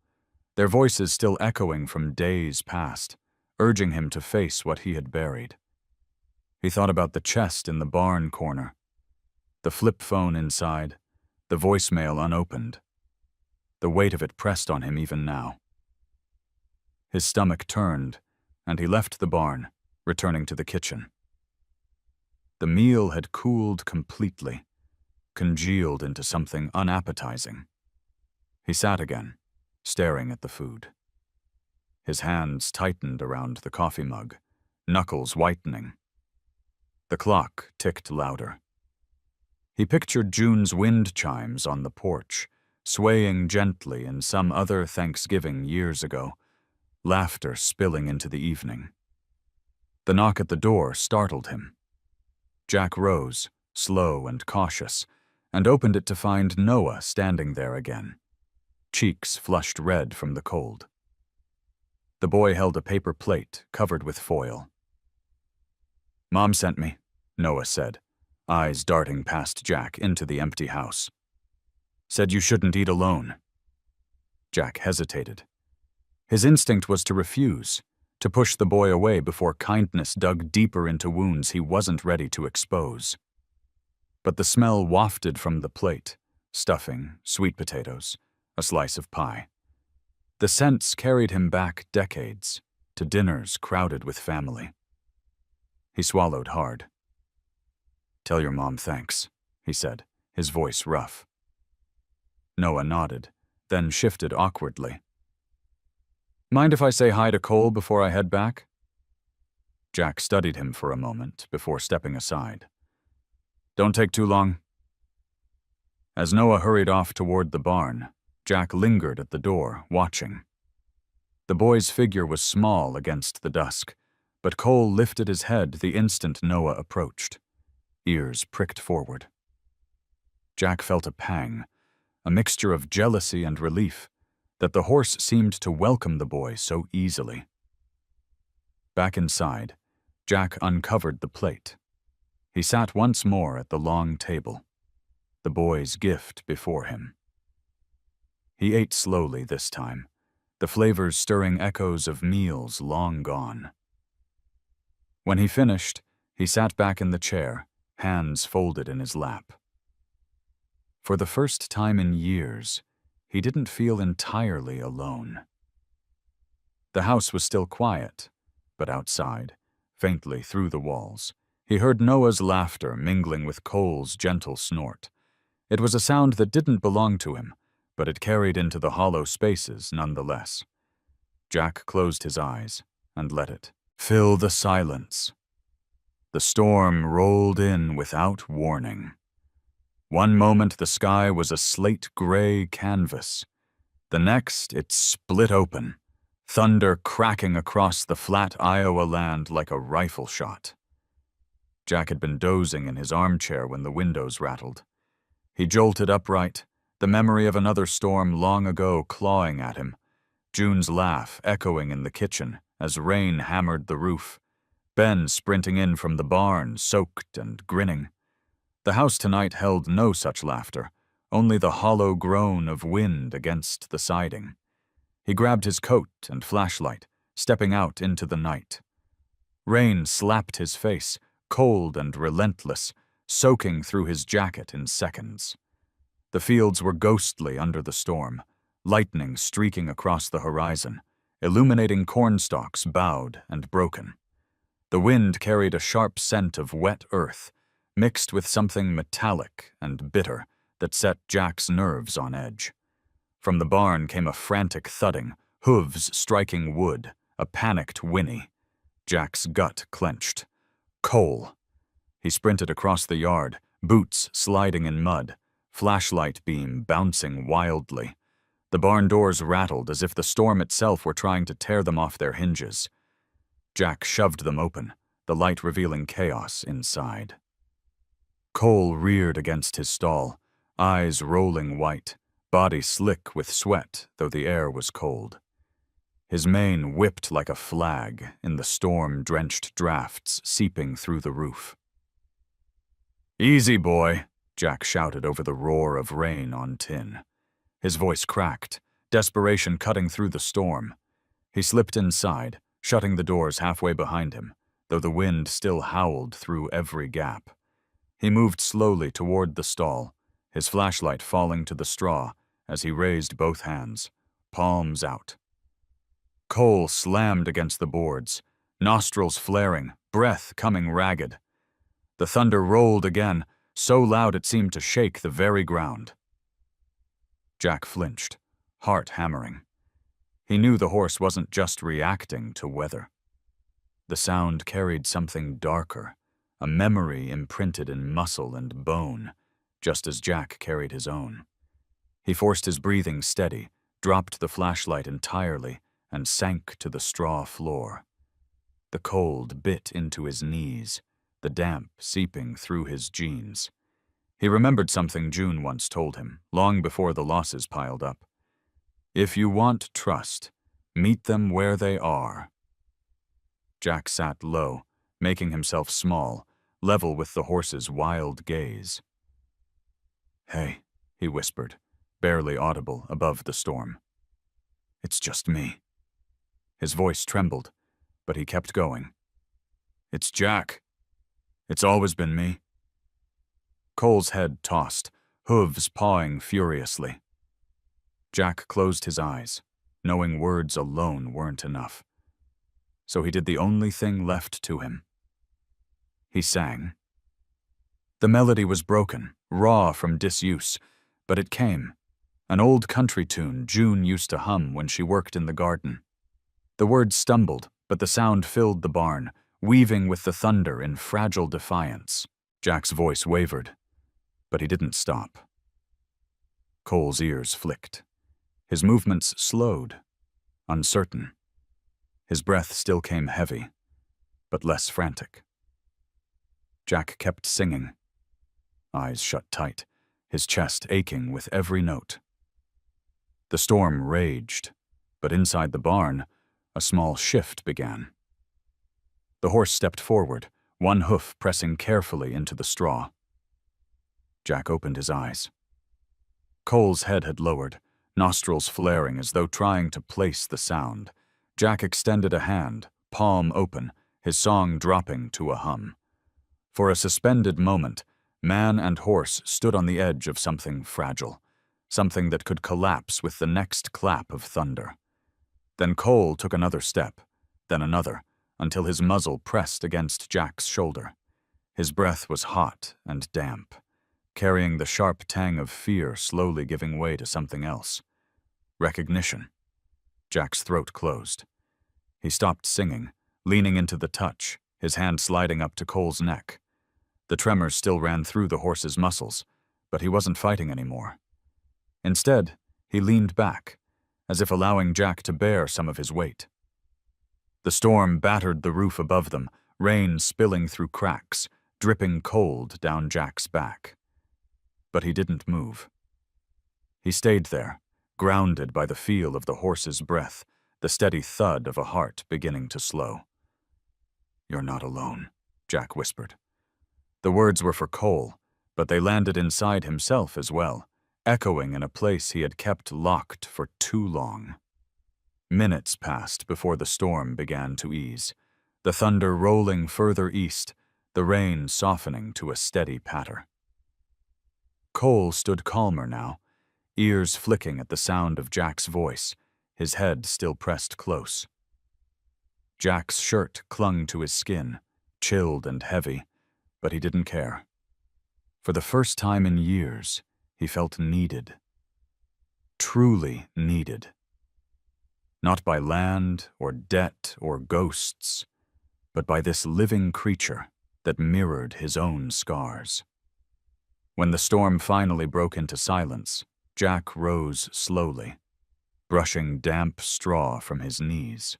their voices still echoing from days past, urging him to face what he had buried. He thought about the chest in the barn corner, the flip phone inside, the voicemail unopened. The weight of it pressed on him even now. His stomach turned, and he left the barn, returning to the kitchen. The meal had cooled completely, congealed into something unappetizing. He sat again, staring at the food. His hands tightened around the coffee mug, knuckles whitening. The clock ticked louder. He pictured June's wind chimes on the porch, swaying gently in some other Thanksgiving years ago, laughter spilling into the evening. The knock at the door startled him. Jack rose, slow and cautious, and opened it to find Noah standing there again, cheeks flushed red from the cold. The boy held a paper plate covered with foil. "Mom sent me," Noah said, eyes darting past Jack into the empty house. "Said you shouldn't eat alone." Jack hesitated. His instinct was to refuse, to push the boy away before kindness dug deeper into wounds he wasn't ready to expose. But the smell wafted from the plate, stuffing, sweet potatoes, a slice of pie. The scents carried him back decades, to dinners crowded with family. He swallowed hard. "Tell your mom thanks," he said, his voice rough. Noah nodded, then shifted awkwardly. "Mind if I say hi to Cole before I head back?" Jack studied him for a moment before stepping aside. "Don't take too long." As Noah hurried off toward the barn, Jack lingered at the door, watching. The boy's figure was small against the dusk, but Cole lifted his head the instant Noah approached. Ears pricked forward. Jack felt a pang, a mixture of jealousy and relief, that the horse seemed to welcome the boy so easily. Back inside, Jack uncovered the plate. He sat once more at the long table, the boy's gift before him. He ate slowly this time, the flavors stirring echoes of meals long gone. When he finished, he sat back in the chair, hands folded in his lap. For the first time in years, he didn't feel entirely alone. The house was still quiet, but outside, faintly through the walls, he heard Noah's laughter mingling with Cole's gentle snort. It was a sound that didn't belong to him, but it carried into the hollow spaces nonetheless. Jack closed his eyes and let it fill the silence. The storm rolled in without warning. One moment the sky was a slate-gray canvas. The next it split open, thunder cracking across the flat Iowa land like a rifle shot. Jack had been dozing in his armchair when the windows rattled. He jolted upright, the memory of another storm long ago clawing at him, June's laugh echoing in the kitchen as rain hammered the roof, Ben sprinting in from the barn, soaked and grinning. The house tonight held no such laughter, only the hollow groan of wind against the siding. He grabbed his coat and flashlight, stepping out into the night. Rain slapped his face, cold and relentless, soaking through his jacket in seconds. The fields were ghostly under the storm, lightning streaking across the horizon, illuminating cornstalks bowed and broken. The wind carried a sharp scent of wet earth, mixed with something metallic and bitter that set Jack's nerves on edge. From the barn came a frantic thudding, hooves striking wood, a panicked whinny. Jack's gut clenched. Cole! He sprinted across the yard, boots sliding in mud, flashlight beam bouncing wildly. The barn doors rattled as if the storm itself were trying to tear them off their hinges. Jack shoved them open, the light revealing chaos inside. Cole reared against his stall, eyes rolling white, body slick with sweat, though the air was cold. His mane whipped like a flag in the storm-drenched drafts seeping through the roof. "Easy, boy," Jack shouted over the roar of rain on tin. His voice cracked, desperation cutting through the storm. He slipped inside, shutting the doors halfway behind him, though the wind still howled through every gap. He moved slowly toward the stall, his flashlight falling to the straw as he raised both hands, palms out. Cole slammed against the boards, nostrils flaring, breath coming ragged. The thunder rolled again, so loud it seemed to shake the very ground. Jack flinched, heart hammering. He knew the horse wasn't just reacting to weather. The sound carried something darker, a memory imprinted in muscle and bone, just as Jack carried his own. He forced his breathing steady, dropped the flashlight entirely, and sank to the straw floor. The cold bit into his knees, the damp seeping through his jeans. He remembered something June once told him, long before the losses piled up. "If you want trust, meet them where they are." Jack sat low, making himself small, level with the horse's wild gaze. "Hey," he whispered, barely audible above the storm. "It's just me." His voice trembled, but he kept going. "It's Jack. It's always been me." Cole's head tossed, hooves pawing furiously. Jack closed his eyes, knowing words alone weren't enough. So he did the only thing left to him. He sang. The melody was broken, raw from disuse, but it came. An old country tune June used to hum when she worked in the garden. The words stumbled, but the sound filled the barn, weaving with the thunder in fragile defiance. Jack's voice wavered, but he didn't stop. Cole's ears flicked. His movements slowed, uncertain. His breath still came heavy, but less frantic. Jack kept singing, eyes shut tight, his chest aching with every note. The storm raged, but inside the barn, a small shift began. The horse stepped forward, one hoof pressing carefully into the straw. Jack opened his eyes. Cole's head had lowered, nostrils flaring as though trying to place the sound. Jack extended a hand, palm open, his song dropping to a hum. For a suspended moment, man and horse stood on the edge of something fragile, something that could collapse with the next clap of thunder. Then Cole took another step, then another, until his muzzle pressed against Jack's shoulder. His breath was hot and damp, carrying the sharp tang of fear slowly giving way to something else. Recognition. Jack's throat closed. He stopped singing, leaning into the touch, his hand sliding up to Cole's neck. The tremors still ran through the horse's muscles, but he wasn't fighting anymore. Instead, he leaned back, as if allowing Jack to bear some of his weight. The storm battered the roof above them, rain spilling through cracks, dripping cold down Jack's back. But he didn't move. He stayed there, grounded by the feel of the horse's breath, the steady thud of a heart beginning to slow. "You're not alone," Jack whispered. The words were for Cole, but they landed inside himself as well, echoing in a place he had kept locked for too long. Minutes passed before the storm began to ease, the thunder rolling further east, the rain softening to a steady patter. Cole stood calmer now, ears flicking at the sound of Jack's voice, his head still pressed close. Jack's shirt clung to his skin, chilled and heavy, but he didn't care. For the first time in years, he felt needed. Truly needed. Not by land or debt or ghosts, but by this living creature that mirrored his own scars. When the storm finally broke into silence, Jack rose slowly, brushing damp straw from his knees.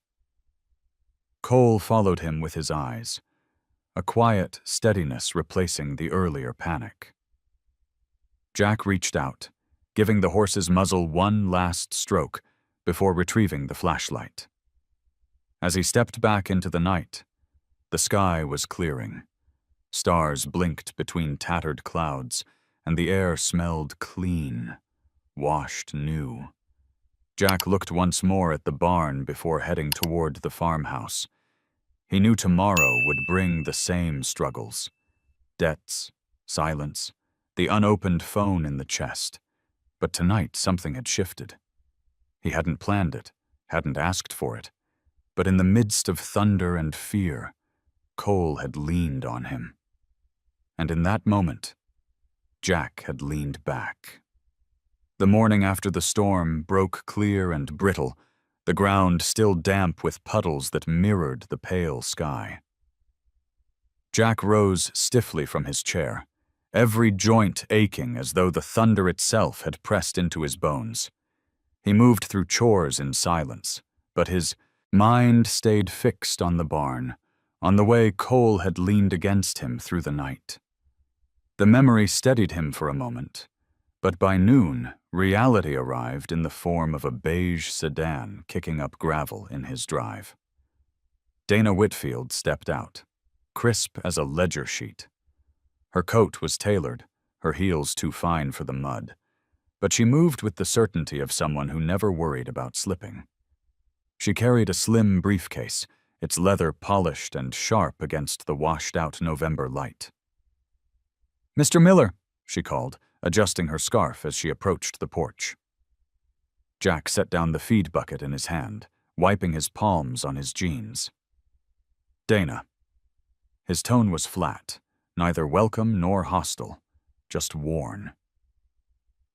Cole followed him with his eyes, a quiet steadiness replacing the earlier panic. Jack reached out, giving the horse's muzzle one last stroke before retrieving the flashlight. As he stepped back into the night, the sky was clearing. Stars blinked between tattered clouds, and the air smelled clean, washed new. Jack looked once more at the barn before heading toward the farmhouse. He knew tomorrow would bring the same struggles. Debts, silence, the unopened phone in the chest. But tonight something had shifted. He hadn't planned it, hadn't asked for it. But in the midst of thunder and fear, Cole had leaned on him. And in that moment, Jack had leaned back. The morning after the storm broke clear and brittle, the ground still damp with puddles that mirrored the pale sky. Jack rose stiffly from his chair, every joint aching as though the thunder itself had pressed into his bones. He moved through chores in silence, but his mind stayed fixed on the barn, on the way Cole had leaned against him through the night. The memory steadied him for a moment, but by noon, reality arrived in the form of a beige sedan kicking up gravel in his drive. Dana Whitfield stepped out, crisp as a ledger sheet. Her coat was tailored, her heels too fine for the mud, but she moved with the certainty of someone who never worried about slipping. She carried a slim briefcase, its leather polished and sharp against the washed-out November light. "Mr. Miller," she called, adjusting her scarf as she approached the porch. Jack set down the feed bucket in his hand, wiping his palms on his jeans. "Dana." His tone was flat, neither welcome nor hostile, just worn.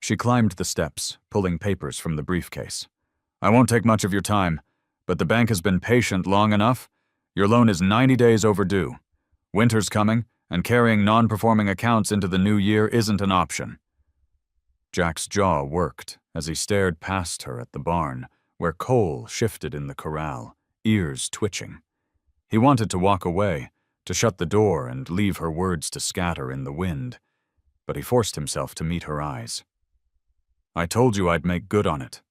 She climbed the steps, pulling papers from the briefcase. "I won't take much of your time, but the bank has been patient long enough. Your loan is 90 days overdue. Winter's coming, and carrying non-performing accounts into the new year isn't an option." Jack's jaw worked as he stared past her at the barn, where Cole shifted in the corral, ears twitching. He wanted to walk away, to shut the door and leave her words to scatter in the wind, but he forced himself to meet her eyes. "I told you I'd make good on it.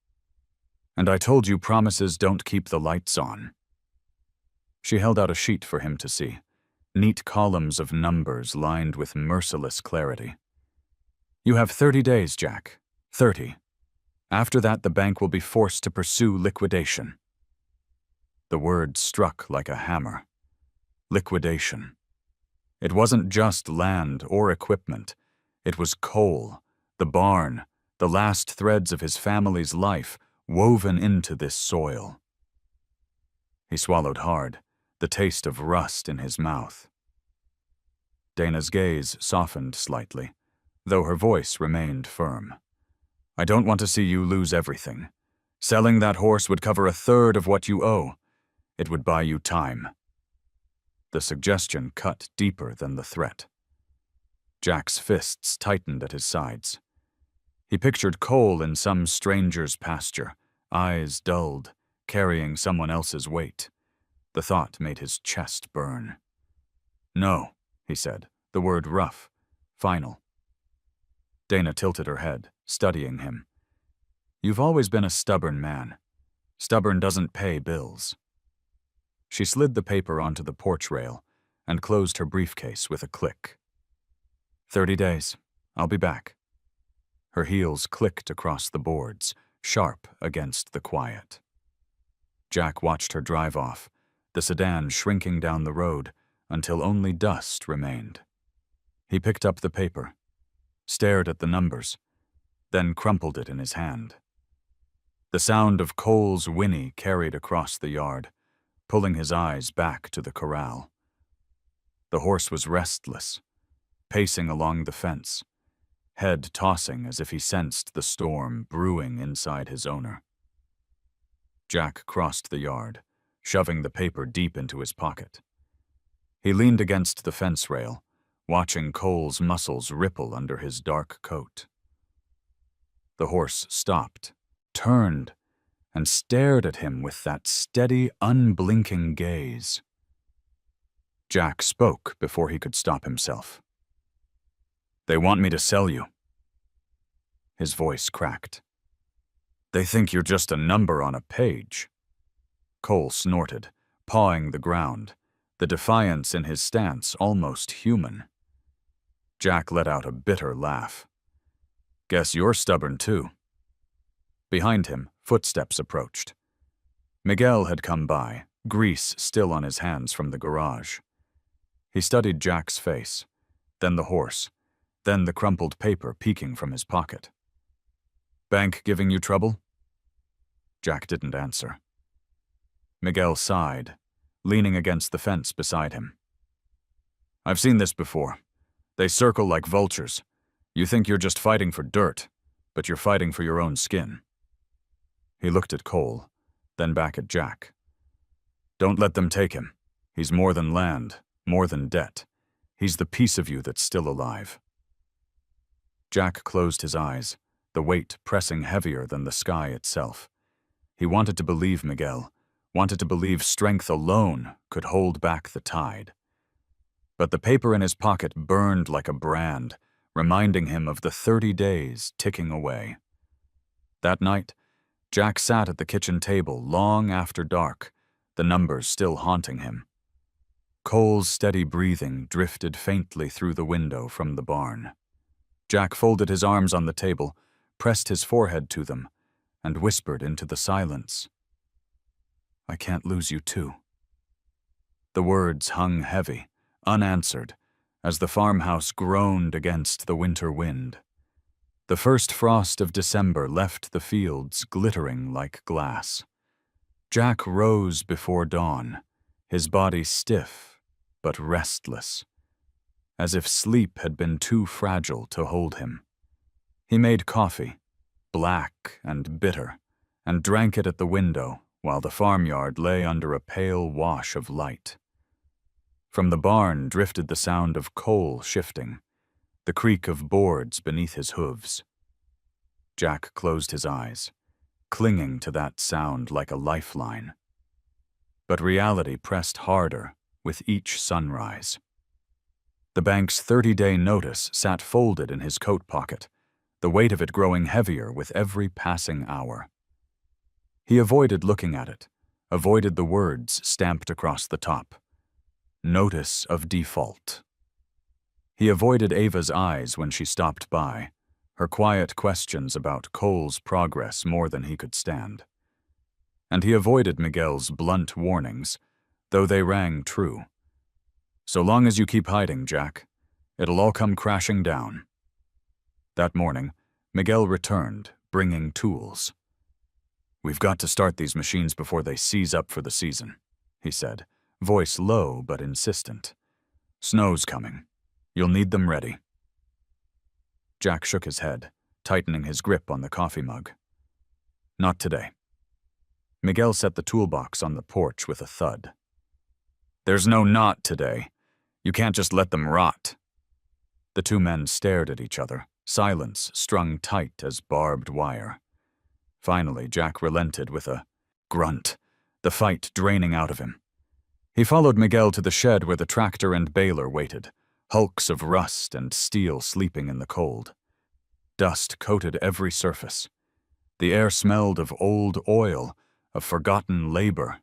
And I told you promises don't keep the lights on." She held out a sheet for him to see, neat columns of numbers lined with merciless clarity. "You have 30 days, Jack. 30. After that, the bank will be forced to pursue liquidation." The word struck like a hammer. Liquidation. It wasn't just land or equipment. It was Cole, the barn, the last threads of his family's life woven into this soil. He swallowed hard, the taste of rust in his mouth. Dana's gaze softened slightly, though her voice remained firm. "I don't want to see you lose everything. Selling that horse would cover a third of what you owe. It would buy you time." The suggestion cut deeper than the threat. Jack's fists tightened at his sides. He pictured Cole in some stranger's pasture, eyes dulled, carrying someone else's weight. The thought made his chest burn. "No," he said, the word rough, final. Dana tilted her head, studying him. "You've always been a stubborn man. Stubborn doesn't pay bills." She slid the paper onto the porch rail and closed her briefcase with a click. 30 days. I'll be back." Her heels clicked across the boards, sharp against the quiet. Jack watched her drive off, the sedan shrinking down the road until only dust remained. He picked up the paper. stared at the numbers, then crumpled it in his hand. The sound of Cole's whinny carried across the yard, pulling his eyes back to the corral. The horse was restless, pacing along the fence, head tossing as if he sensed the storm brewing inside his owner. Jack crossed the yard, shoving the paper deep into his pocket. He leaned against the fence rail, watching Cole's muscles ripple under his dark coat. The horse stopped, turned, and stared at him with that steady, unblinking gaze. Jack spoke before he could stop himself. "They want me to sell you." His voice cracked. "They think you're just a number on a page." Cole snorted, pawing the ground, the defiance in his stance almost human. Jack let out a bitter laugh. "Guess you're stubborn too." Behind him, footsteps approached. Miguel had come by, grease still on his hands from the garage. He studied Jack's face, then the horse, then the crumpled paper peeking from his pocket. "Bank giving you trouble?" Jack didn't answer. Miguel sighed, leaning against the fence beside him. "I've seen this before. They circle like vultures. You think you're just fighting for dirt, but you're fighting for your own skin." He looked at Cole, then back at Jack. "Don't let them take him. He's more than land, more than debt. He's the piece of you that's still alive." Jack closed his eyes, the weight pressing heavier than the sky itself. He wanted to believe Miguel, wanted to believe strength alone could hold back the tide. But the paper in his pocket burned like a brand, reminding him of the 30 days ticking away. That night, Jack sat at the kitchen table long after dark, the numbers still haunting him. Cole's steady breathing drifted faintly through the window from the barn. Jack folded his arms on the table, pressed his forehead to them, and whispered into the silence, "I can't lose you too." The words hung heavy, unanswered, as the farmhouse groaned against the winter wind. The first frost of December left the fields glittering like glass. Jack rose before dawn, his body stiff but restless, as if sleep had been too fragile to hold him. He made coffee, black and bitter, and drank it at the window while the farmyard lay under a pale wash of light. From the barn drifted the sound of coal shifting, the creak of boards beneath his hooves. Jack closed his eyes, clinging to that sound like a lifeline. But reality pressed harder with each sunrise. The bank's 30-day notice sat folded in his coat pocket, the weight of it growing heavier with every passing hour. He avoided looking at it, avoided the words stamped across the top. Notice of default. He avoided Ava's eyes when she stopped by, her quiet questions about Cole's progress more than he could stand. And he avoided Miguel's blunt warnings, though they rang true. "So long as you keep hiding, Jack, it'll all come crashing down." That morning, Miguel returned, bringing tools. "We've got to start these machines before they seize up for the season," he said, voice low but insistent. "Snow's coming. You'll need them ready." Jack shook his head, tightening his grip on the coffee mug. "Not today." Miguel set the toolbox on the porch with a thud. "There's no not today. You can't just let them rot." The two men stared at each other, silence strung tight as barbed wire. Finally, Jack relented with a grunt, the fight draining out of him. He followed Miguel to the shed where the tractor and baler waited, hulks of rust and steel sleeping in the cold. Dust coated every surface. The air smelled of old oil, of forgotten labor.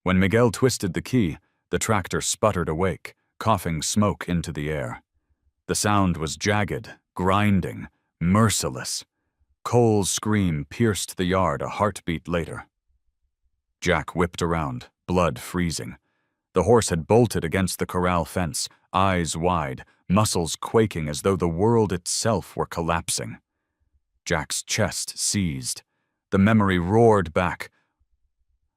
When Miguel twisted the key, the tractor sputtered awake, coughing smoke into the air. The sound was jagged, grinding, merciless. Cole's scream pierced the yard a heartbeat later. Jack whipped around, blood freezing. The horse had bolted against the corral fence, eyes wide, muscles quaking as though the world itself were collapsing. Jack's chest seized. The memory roared back,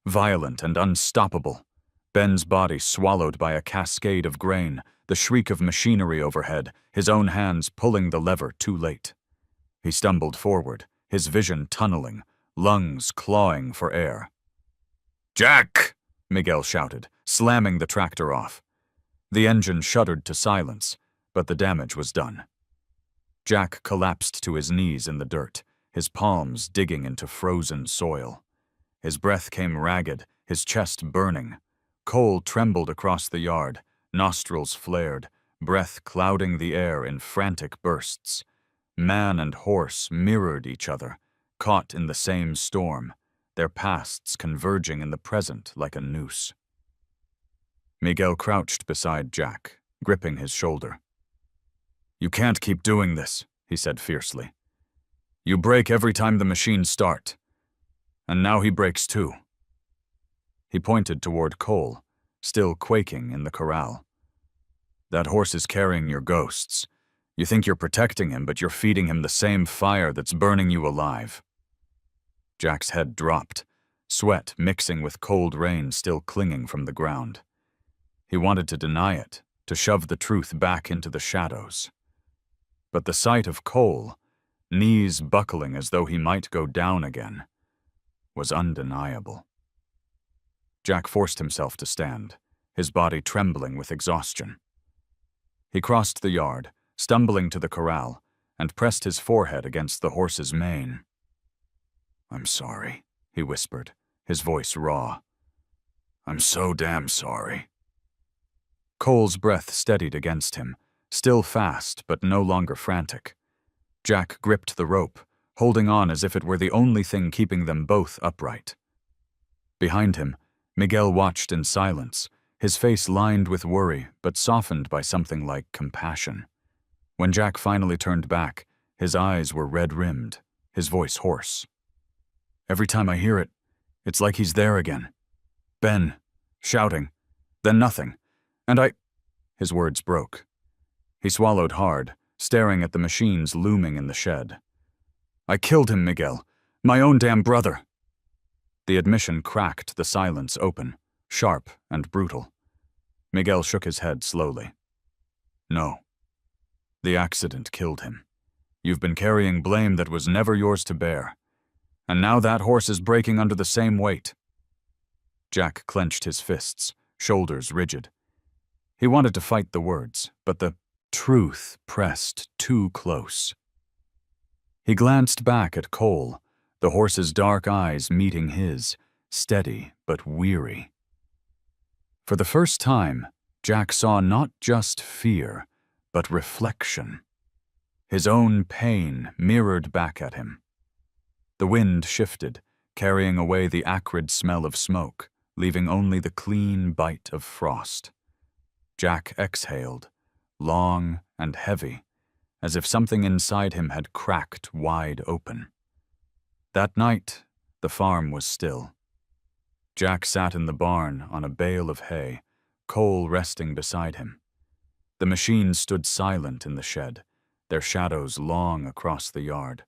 violent and unstoppable. Ben's body swallowed by a cascade of grain, the shriek of machinery overhead, his own hands pulling the lever too late. He stumbled forward, his vision tunneling, lungs clawing for air. "Jack!" Miguel shouted, slamming the tractor off. The engine shuddered to silence, but the damage was done. Jack collapsed to his knees in the dirt, his palms digging into frozen soil. His breath came ragged, his chest burning. Cole trembled across the yard, nostrils flared, breath clouding the air in frantic bursts. Man and horse mirrored each other, caught in the same storm, their pasts converging in the present like a noose. Miguel crouched beside Jack, gripping his shoulder. "You can't keep doing this," he said fiercely. "You break every time the machines start. And now he breaks too." He pointed toward Cole, still quaking in the corral. "That horse is carrying your ghosts. You think you're protecting him, but you're feeding him the same fire that's burning you alive." Jack's head dropped, sweat mixing with cold rain still clinging from the ground. He wanted to deny it, to shove the truth back into the shadows. But the sight of Cole, knees buckling as though he might go down again, was undeniable. Jack forced himself to stand, his body trembling with exhaustion. He crossed the yard, stumbling to the corral, and pressed his forehead against the horse's mane. "I'm sorry," he whispered, his voice raw. "I'm so damn sorry." Cole's breath steadied against him, still fast but no longer frantic. Jack gripped the rope, holding on as if it were the only thing keeping them both upright. Behind him, Miguel watched in silence, his face lined with worry but softened by something like compassion. When Jack finally turned back, his eyes were red-rimmed, his voice hoarse. "Every time I hear it, it's like he's there again. Ben, shouting, then nothing, and His words broke. He swallowed hard, staring at the machines looming in the shed. "I killed him, Miguel. My own damn brother." The admission cracked the silence open, sharp and brutal. Miguel shook his head slowly. "No. The accident killed him. You've been carrying blame that was never yours to bear. And now that horse is breaking under the same weight." Jack clenched his fists, shoulders rigid. He wanted to fight the words, but the truth pressed too close. He glanced back at Cole, the horse's dark eyes meeting his, steady but weary. For the first time, Jack saw not just fear, but reflection. His own pain mirrored back at him. The wind shifted, carrying away the acrid smell of smoke, leaving only the clean bite of frost. Jack exhaled, long and heavy, as if something inside him had cracked wide open. That night, the farm was still. Jack sat in the barn on a bale of hay, Cole resting beside him. The machines stood silent in the shed, their shadows long across the yard.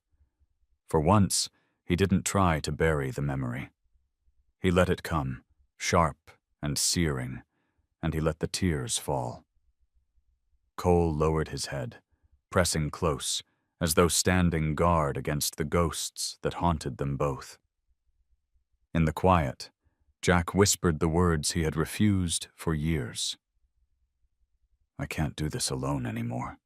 For once, he didn't try to bury the memory. He let it come, sharp and searing, and he let the tears fall. Cole lowered his head, pressing close, as though standing guard against the ghosts that haunted them both. In the quiet, Jack whispered the words he had refused for years. "I can't do this alone anymore."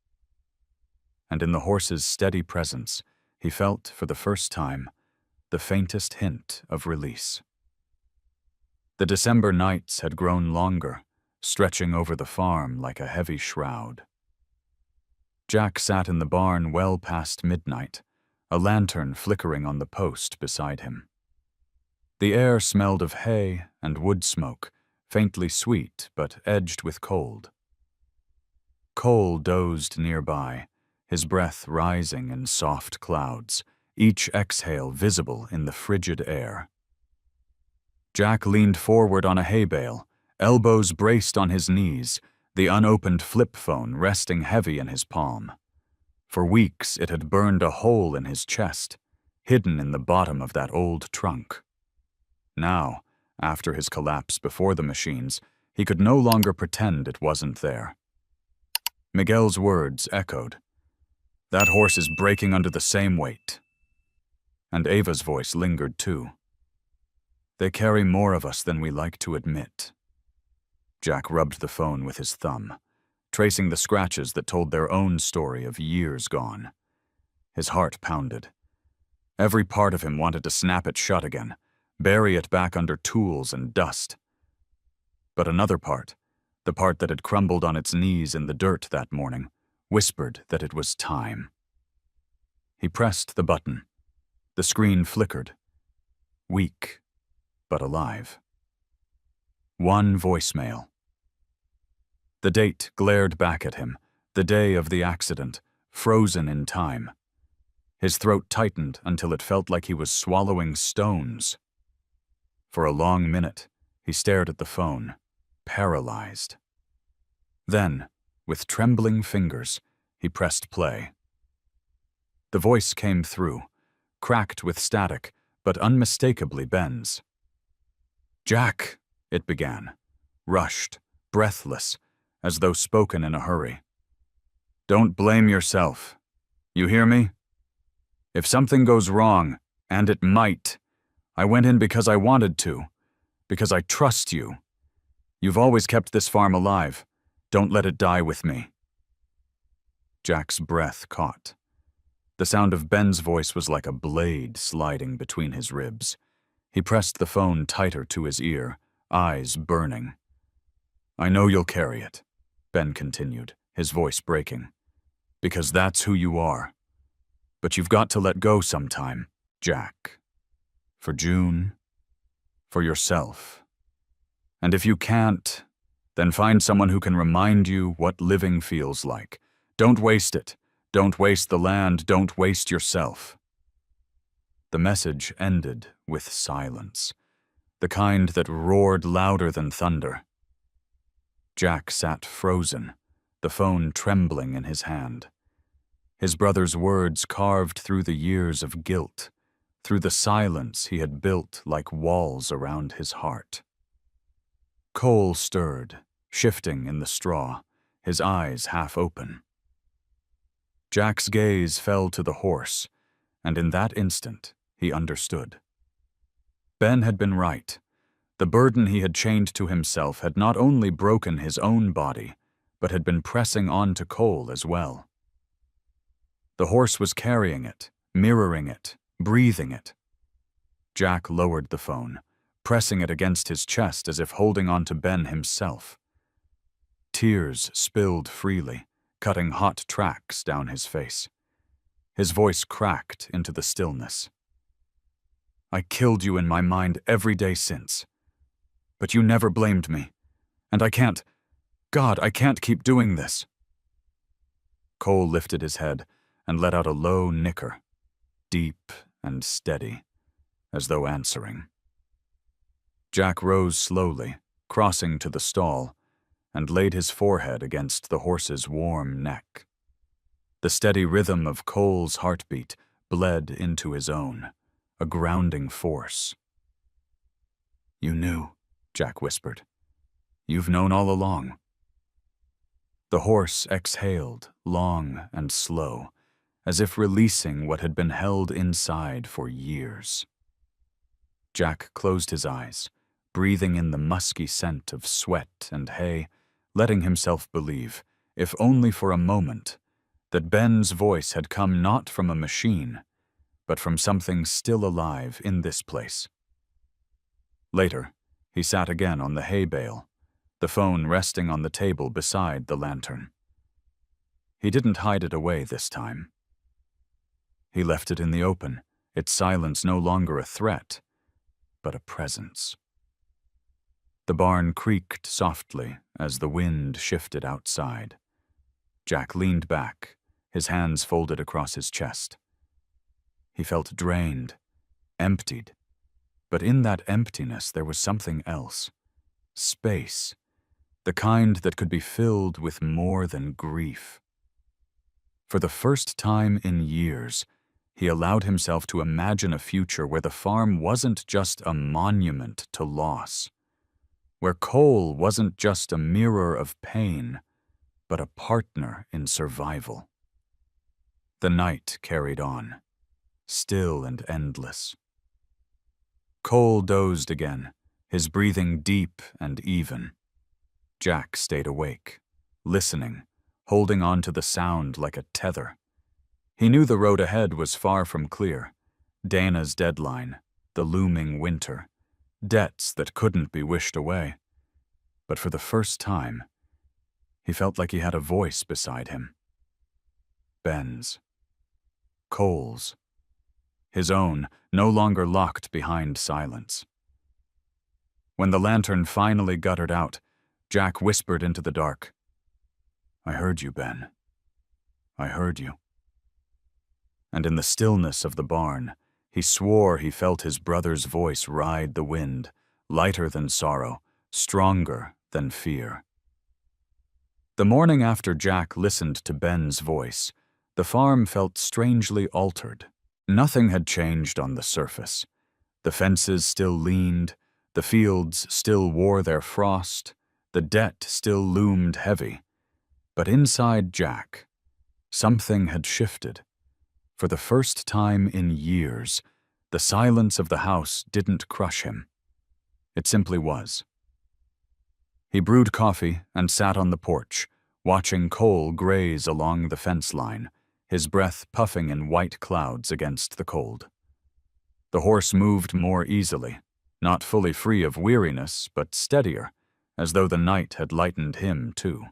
And in the horse's steady presence, he felt, for the first time, the faintest hint of release. The December nights had grown longer, stretching over the farm like a heavy shroud. Jack sat in the barn well past midnight, a lantern flickering on the post beside him. The air smelled of hay and wood smoke, faintly sweet but edged with cold. Cole dozed nearby, his breath rising in soft clouds, each exhale visible in the frigid air. Jack leaned forward on a hay bale, elbows braced on his knees, the unopened flip phone resting heavy in his palm. For weeks it had burned a hole in his chest, hidden in the bottom of that old trunk. Now, after his collapse before the machines, he could no longer pretend it wasn't there. Miguel's words echoed. "That horse is breaking under the same weight." And Ava's voice lingered too. "They carry more of us than we like to admit." Jack rubbed the phone with his thumb, tracing the scratches that told their own story of years gone. His heart pounded. Every part of him wanted to snap it shut again, bury it back under tools and dust. But another part, the part that had crumbled on its knees in the dirt that morning, whispered that it was time. He pressed the button. The screen flickered. Weak, but alive. One voicemail. The date glared back at him, the day of the accident, frozen in time. His throat tightened until it felt like he was swallowing stones. For a long minute, he stared at the phone, paralyzed. Then, with trembling fingers, he pressed play. The voice came through, cracked with static, but unmistakably Ben's. "Jack," it began, rushed, breathless, as though spoken in a hurry. "Don't blame yourself. You hear me? If something goes wrong, and it might, I went in because I wanted to, because I trust you. You've always kept this farm alive. Don't let it die with me." Jack's breath caught. The sound of Ben's voice was like a blade sliding between his ribs. He pressed the phone tighter to his ear, eyes burning. "I know you'll carry it," Ben continued, his voice breaking. "Because that's who you are. But you've got to let go sometime, Jack. For June, for yourself. And if you can't, then find someone who can remind you what living feels like. Don't waste it. Don't waste the land. Don't waste yourself." The message ended with silence, the kind that roared louder than thunder. Jack sat frozen, the phone trembling in his hand. His brother's words carved through the years of guilt, through the silence he had built like walls around his heart. Cole stirred, shifting in the straw, his eyes half open. Jack's gaze fell to the horse, and in that instant he understood. Ben had been right. The burden he had chained to himself had not only broken his own body, but had been pressing on to Cole as well. The horse was carrying it, mirroring it, breathing it. Jack lowered the phone, pressing it against his chest as if holding on to Ben himself. Tears spilled freely, cutting hot tracks down his face. His voice cracked into the stillness. "I killed you in my mind every day since. But you never blamed me. And I can't keep doing this." Cole lifted his head and let out a low nicker, deep and steady, as though answering. Jack rose slowly, crossing to the stall, and laid his forehead against the horse's warm neck. The steady rhythm of Cole's heartbeat bled into his own, a grounding force. "You knew," Jack whispered. "You've known all along." The horse exhaled, long and slow, as if releasing what had been held inside for years. Jack closed his eyes, breathing in the musky scent of sweat and hay, letting himself believe, if only for a moment, that Ben's voice had come not from a machine, but from something still alive in this place. Later, he sat again on the hay bale, the phone resting on the table beside the lantern. He didn't hide it away this time. He left it in the open, its silence no longer a threat, but a presence. The barn creaked softly as the wind shifted outside. Jack leaned back, his hands folded across his chest. He felt drained, emptied, but in that emptiness there was something else, Space. The kind that could be filled with more than grief. For the first time in years, he allowed himself to imagine a future where the farm wasn't just a monument to loss, where Cole wasn't just a mirror of pain, but a partner in survival. The night carried on, still and endless. Cole dozed again, his breathing deep and even. Jack stayed awake, listening, holding on to the sound like a tether. He knew the road ahead was far from clear. Dana's deadline, the looming winter, debts that couldn't be wished away. But for the first time, he felt like he had a voice beside him. Ben's. Cole's. His own, no longer locked behind silence. When the lantern finally guttered out, Jack whispered into the dark, "I heard you, Ben. I heard you." And in the stillness of the barn, he swore he felt his brother's voice ride the wind, lighter than sorrow, stronger than fear. The morning after Jack listened to Ben's voice, the farm felt strangely altered. Nothing had changed on the surface. The fences still leaned, the fields still wore their frost, the debt still loomed heavy. But inside Jack, something had shifted. For the first time in years, the silence of the house didn't crush him. It simply was. He brewed coffee and sat on the porch, watching Cole graze along the fence line, his breath puffing in white clouds against the cold. The horse moved more easily, not fully free of weariness, but steadier, as though the night had lightened him too.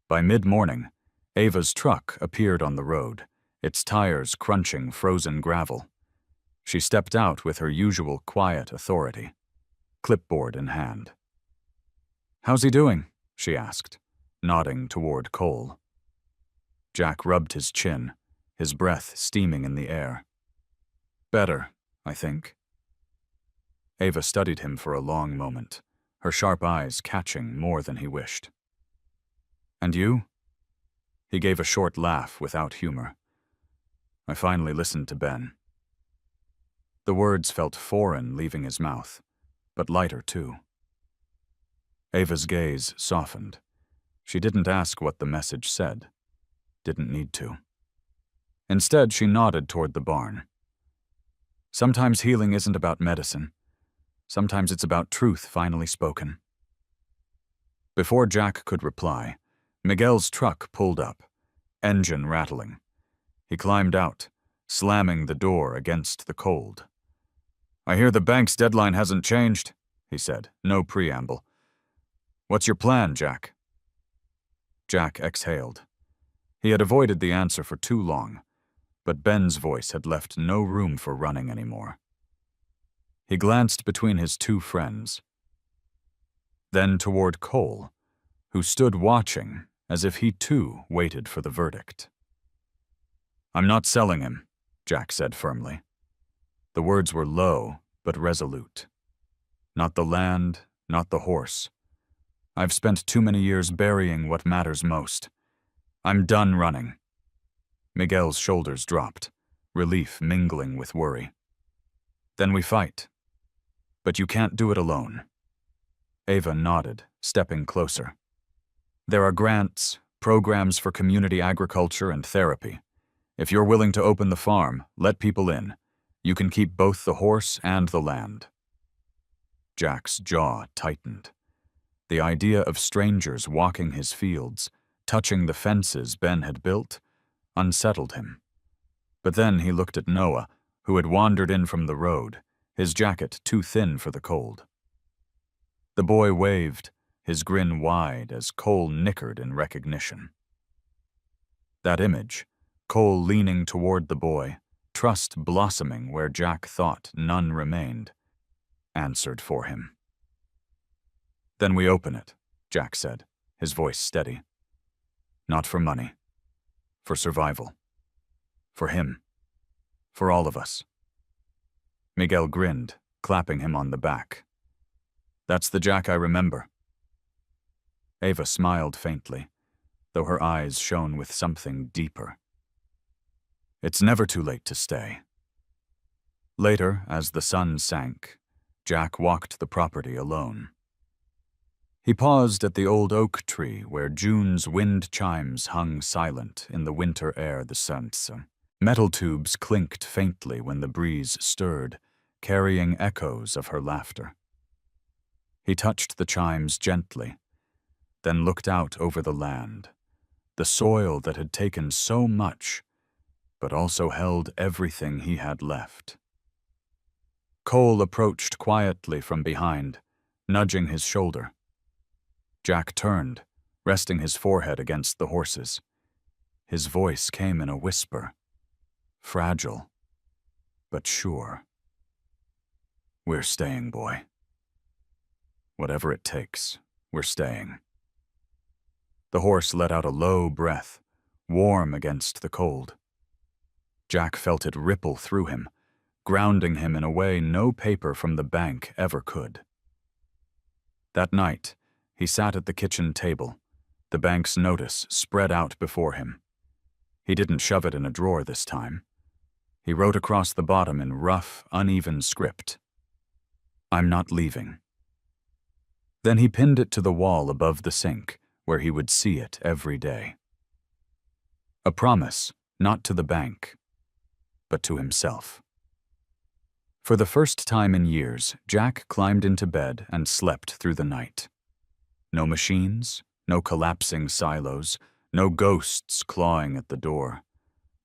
By mid-morning, Ava's truck appeared on the road, its tires crunching frozen gravel. She stepped out with her usual quiet authority, clipboard in hand. "How's he doing?" she asked, nodding toward Cole. Jack rubbed his chin, his breath steaming in the air. "Better, I think." Ava studied him for a long moment, her sharp eyes catching more than he wished. "And you?" He gave a short laugh without humor. "I finally listened to Ben." The words felt foreign leaving his mouth, but lighter too. Ava's gaze softened. She didn't ask what the message said. Didn't need to. Instead, she nodded toward the barn. "Sometimes healing isn't about medicine. Sometimes it's about truth finally spoken." Before Jack could reply, Miguel's truck pulled up, engine rattling. He climbed out, slamming the door against the cold. "I hear the bank's deadline hasn't changed," he said, no preamble. "What's your plan, Jack?" Jack exhaled. He had avoided the answer for too long, but Ben's voice had left no room for running anymore. He glanced between his two friends, then toward Cole, who stood watching as if he too waited for the verdict. "I'm not selling him," Jack said firmly. The words were low but resolute. "Not the land, not the horse. I've spent too many years burying what matters most. I'm done running." Miguel's shoulders dropped, relief mingling with worry. "Then we fight. But you can't do it alone." Ava nodded, stepping closer. "There are grants, programs for community agriculture and therapy. If you're willing to open the farm, let people in. You can keep both the horse and the land." Jack's jaw tightened. The idea of strangers walking his fields, touching the fences Ben had built, unsettled him. But then he looked at Noah, who had wandered in from the road, his jacket too thin for the cold. The boy waved, his grin wide as Cole nickered in recognition. That image, Cole leaning toward the boy, trust blossoming where Jack thought none remained, answered for him. "Then we open it," Jack said, his voice steady. "Not for money. For survival. For him. For all of us." Miguel grinned, clapping him on the back. That's the Jack I remember. Ava smiled faintly, though her eyes shone with something deeper. It's never too late to stay. Later, as the sun sank, Jack walked the property alone. He paused at the old oak tree where June's wind chimes hung silent in the winter air. The sun's metal tubes clinked faintly when the breeze stirred, carrying echoes of her laughter. He touched the chimes gently, then looked out over the land, the soil that had taken so much, but also held everything he had left. Cole approached quietly from behind, nudging his shoulder. Jack turned, resting his forehead against the horses. His voice came in a whisper, fragile, but sure. We're staying, boy. Whatever it takes, we're staying. The horse let out a low breath, warm against the cold. Jack felt it ripple through him, grounding him in a way no paper from the bank ever could. That night, he sat at the kitchen table, the bank's notice spread out before him. He didn't shove it in a drawer this time. He wrote across the bottom in rough, uneven script, "I'm not leaving." Then he pinned it to the wall above the sink, where he would see it every day. A promise, not to the bank, but to himself. For the first time in years, Jack climbed into bed and slept through the night. No machines, no collapsing silos, no ghosts clawing at the door.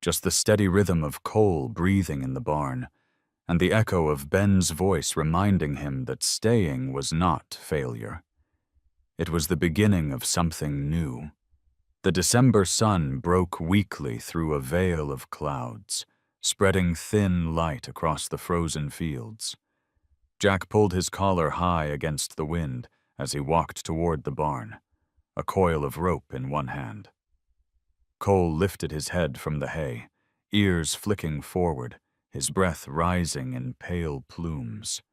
Just the steady rhythm of Cole breathing in the barn, and the echo of Ben's voice reminding him that staying was not failure. It was the beginning of something new. The December sun broke weakly through a veil of clouds, spreading thin light across the frozen fields. Jack pulled his collar high against the wind as he walked toward the barn, a coil of rope in one hand. Cole lifted his head from the hay, ears flicking forward, his breath rising in pale plumes.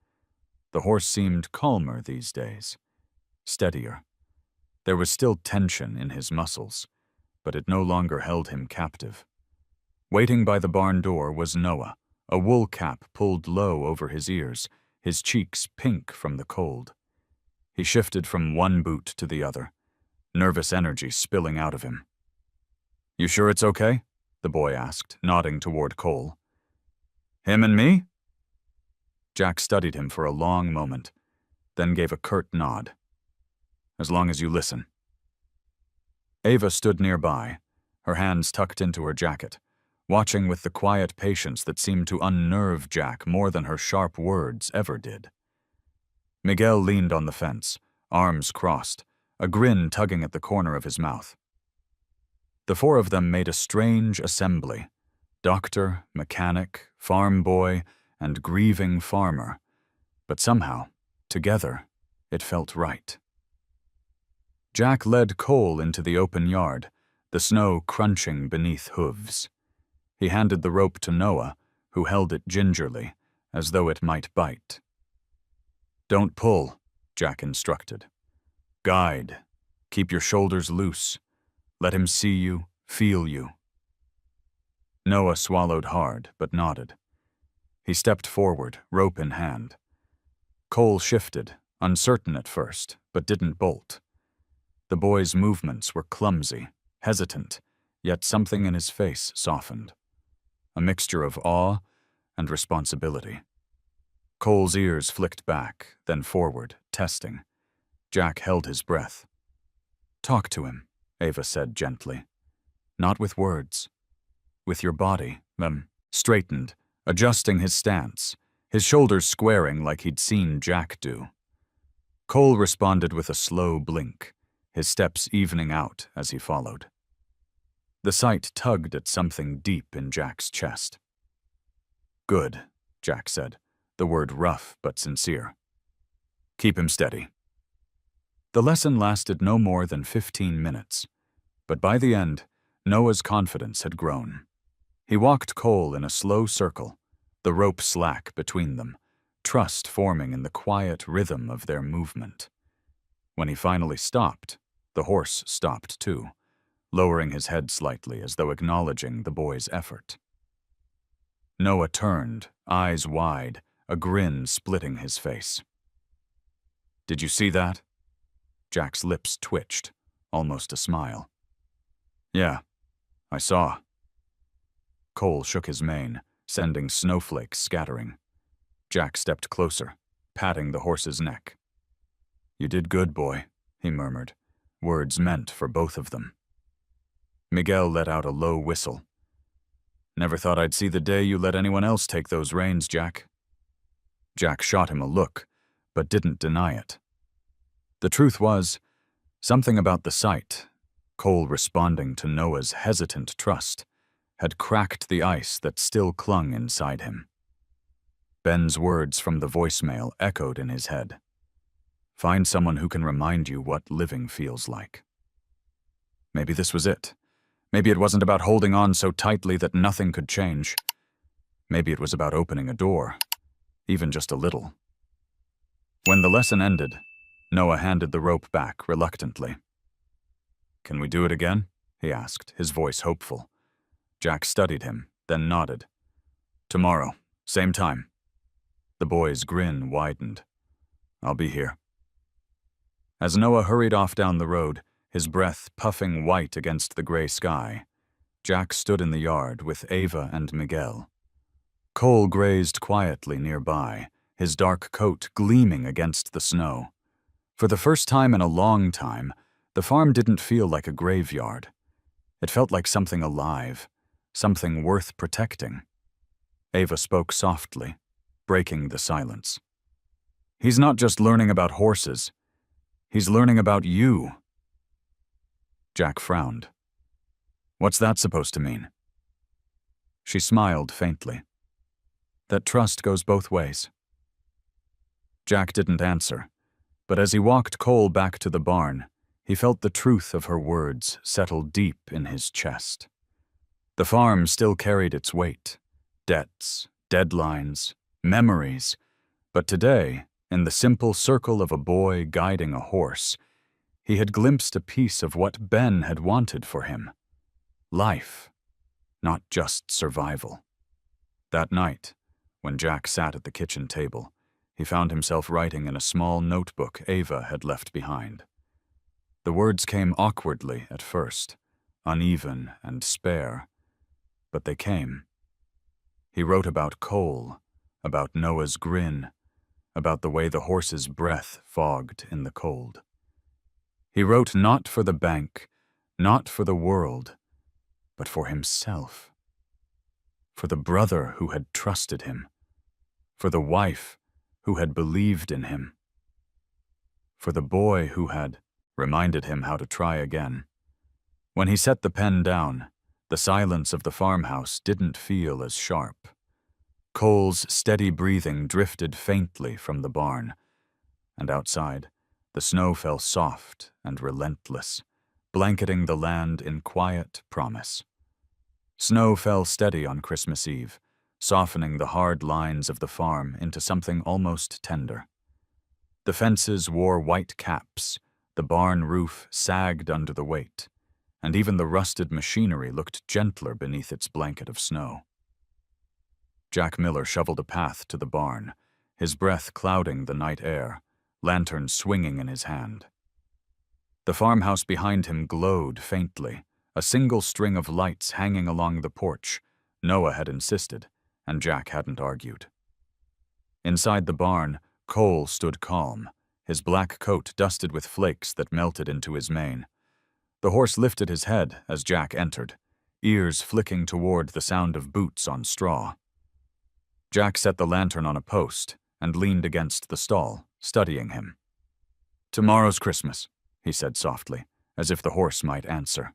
The horse seemed calmer these days, steadier. There was still tension in his muscles, but it no longer held him captive. Waiting by the barn door was Noah, a wool cap pulled low over his ears, his cheeks pink from the cold. He shifted from one boot to the other, nervous energy spilling out of him. "You sure it's okay?" the boy asked, nodding toward Cole. "Him and me?" Jack studied him for a long moment, then gave a curt nod. "As long as you listen." Ava stood nearby, her hands tucked into her jacket, watching with the quiet patience that seemed to unnerve Jack more than her sharp words ever did. Miguel leaned on the fence, arms crossed, a grin tugging at the corner of his mouth. The four of them made a strange assembly: doctor, mechanic, farm boy, and grieving farmer. But somehow, together, it felt right. Jack led Cole into the open yard, the snow crunching beneath hooves. He handed the rope to Noah, who held it gingerly, as though it might bite. "Don't pull," Jack instructed. "Guide. Keep your shoulders loose. Let him see you, feel you." Noah swallowed hard, but nodded. He stepped forward, rope in hand. Cole shifted, uncertain at first, but didn't bolt. The boy's movements were clumsy, hesitant, yet something in his face softened. A mixture of awe and responsibility. Cole's ears flicked back, then forward, testing. Jack held his breath. "Talk to him," Ava said gently. "Not with words. With your body." Straightened, adjusting his stance, his shoulders squaring like he'd seen Jack do. Cole responded with a slow blink, his steps evening out as he followed. The sight tugged at something deep in Jack's chest. "Good," Jack said, the word rough but sincere. "Keep him steady." The lesson lasted no more than 15 minutes, but by the end, Noah's confidence had grown. He walked Cole in a slow circle, the rope slack between them, trust forming in the quiet rhythm of their movement. When he finally stopped, the horse stopped too, lowering his head slightly as though acknowledging the boy's effort. Noah turned, eyes wide, a grin splitting his face. "Did you see that?" Jack's lips twitched, almost a smile. "Yeah, I saw." Cole shook his mane, sending snowflakes scattering. Jack stepped closer, patting the horse's neck. "You did good, boy," he murmured, words meant for both of them. Miguel let out a low whistle. "Never thought I'd see the day you let anyone else take those reins, Jack." Jack shot him a look, but didn't deny it. The truth was, something about the sight, Cole responding to Noah's hesitant trust, had cracked the ice that still clung inside him. Ben's words from the voicemail echoed in his head. "Find someone who can remind you what living feels like." Maybe this was it. Maybe it wasn't about holding on so tightly that nothing could change. Maybe it was about opening a door, even just a little. When the lesson ended, Noah handed the rope back reluctantly. "Can we do it again?" he asked, his voice hopeful. Jack studied him, then nodded. "Tomorrow, same time." The boy's grin widened. "I'll be here." As Noah hurried off down the road, his breath puffing white against the gray sky, Jack stood in the yard with Ava and Miguel. Cole grazed quietly nearby, his dark coat gleaming against the snow. For the first time in a long time, the farm didn't feel like a graveyard. It felt like something alive, something worth protecting. Ava spoke softly, breaking the silence. "He's not just learning about horses. He's learning about you." Jack frowned. "What's that supposed to mean?" She smiled faintly. "That trust goes both ways." Jack didn't answer, but as he walked Cole back to the barn, he felt the truth of her words settle deep in his chest. The farm still carried its weight, debts, deadlines, memories, but today, in the simple circle of a boy guiding a horse, he had glimpsed a piece of what Ben had wanted for him. Life, not just survival. That night, when Jack sat at the kitchen table, he found himself writing in a small notebook Ava had left behind. The words came awkwardly at first, uneven and spare, but they came. He wrote about Cole, about Noah's grin, about the way the horse's breath fogged in the cold. He wrote not for the bank, not for the world, but for himself. For the brother who had trusted him. For the wife who had believed in him. For the boy who had reminded him how to try again. When he set the pen down, the silence of the farmhouse didn't feel as sharp. Cole's steady breathing drifted faintly from the barn, and outside, the snow fell soft and relentless, blanketing the land in quiet promise. Snow fell steady on Christmas Eve, softening the hard lines of the farm into something almost tender. The fences wore white caps, the barn roof sagged under the weight, and even the rusted machinery looked gentler beneath its blanket of snow. Jack Miller shoveled a path to the barn, his breath clouding the night air, lantern swinging in his hand. The farmhouse behind him glowed faintly, a single string of lights hanging along the porch. Noah had insisted, and Jack hadn't argued. Inside the barn, Cole stood calm, his black coat dusted with flakes that melted into his mane. The horse lifted his head as Jack entered, ears flicking toward the sound of boots on straw. Jack set the lantern on a post and leaned against the stall, studying him. "Tomorrow's Christmas," he said softly, as if the horse might answer.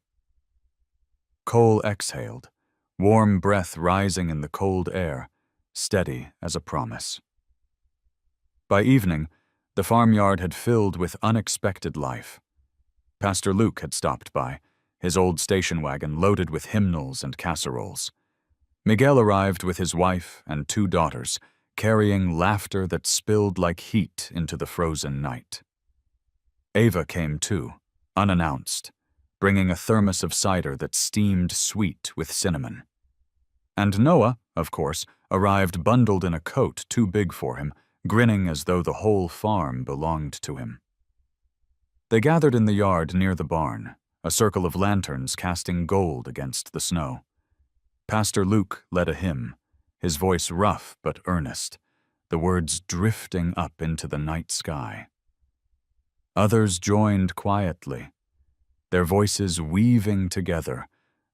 Cole exhaled, warm breath rising in the cold air, steady as a promise. By evening, the farmyard had filled with unexpected life. Pastor Luke had stopped by, his old station wagon loaded with hymnals and casseroles. Miguel arrived with his wife and 2 daughters, carrying laughter that spilled like heat into the frozen night. Ava came too, unannounced, bringing a thermos of cider that steamed sweet with cinnamon. And Noah, of course, arrived bundled in a coat too big for him, grinning as though the whole farm belonged to him. They gathered in the yard near the barn, a circle of lanterns casting gold against the snow. Pastor Luke led a hymn, his voice rough but earnest, the words drifting up into the night sky. Others joined quietly, their voices weaving together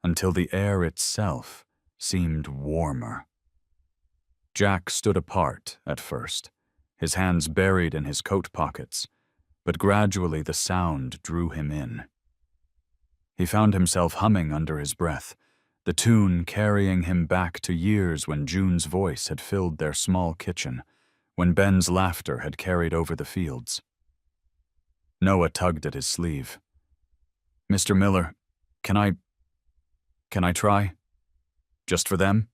until the air itself seemed warmer. Jack stood apart at first, his hands buried in his coat pockets, but gradually the sound drew him in. He found himself humming under his breath, the tune carrying him back to years when June's voice had filled their small kitchen, when Ben's laughter had carried over the fields. Noah tugged at his sleeve. "Mr. Miller, can I try? Just for them?"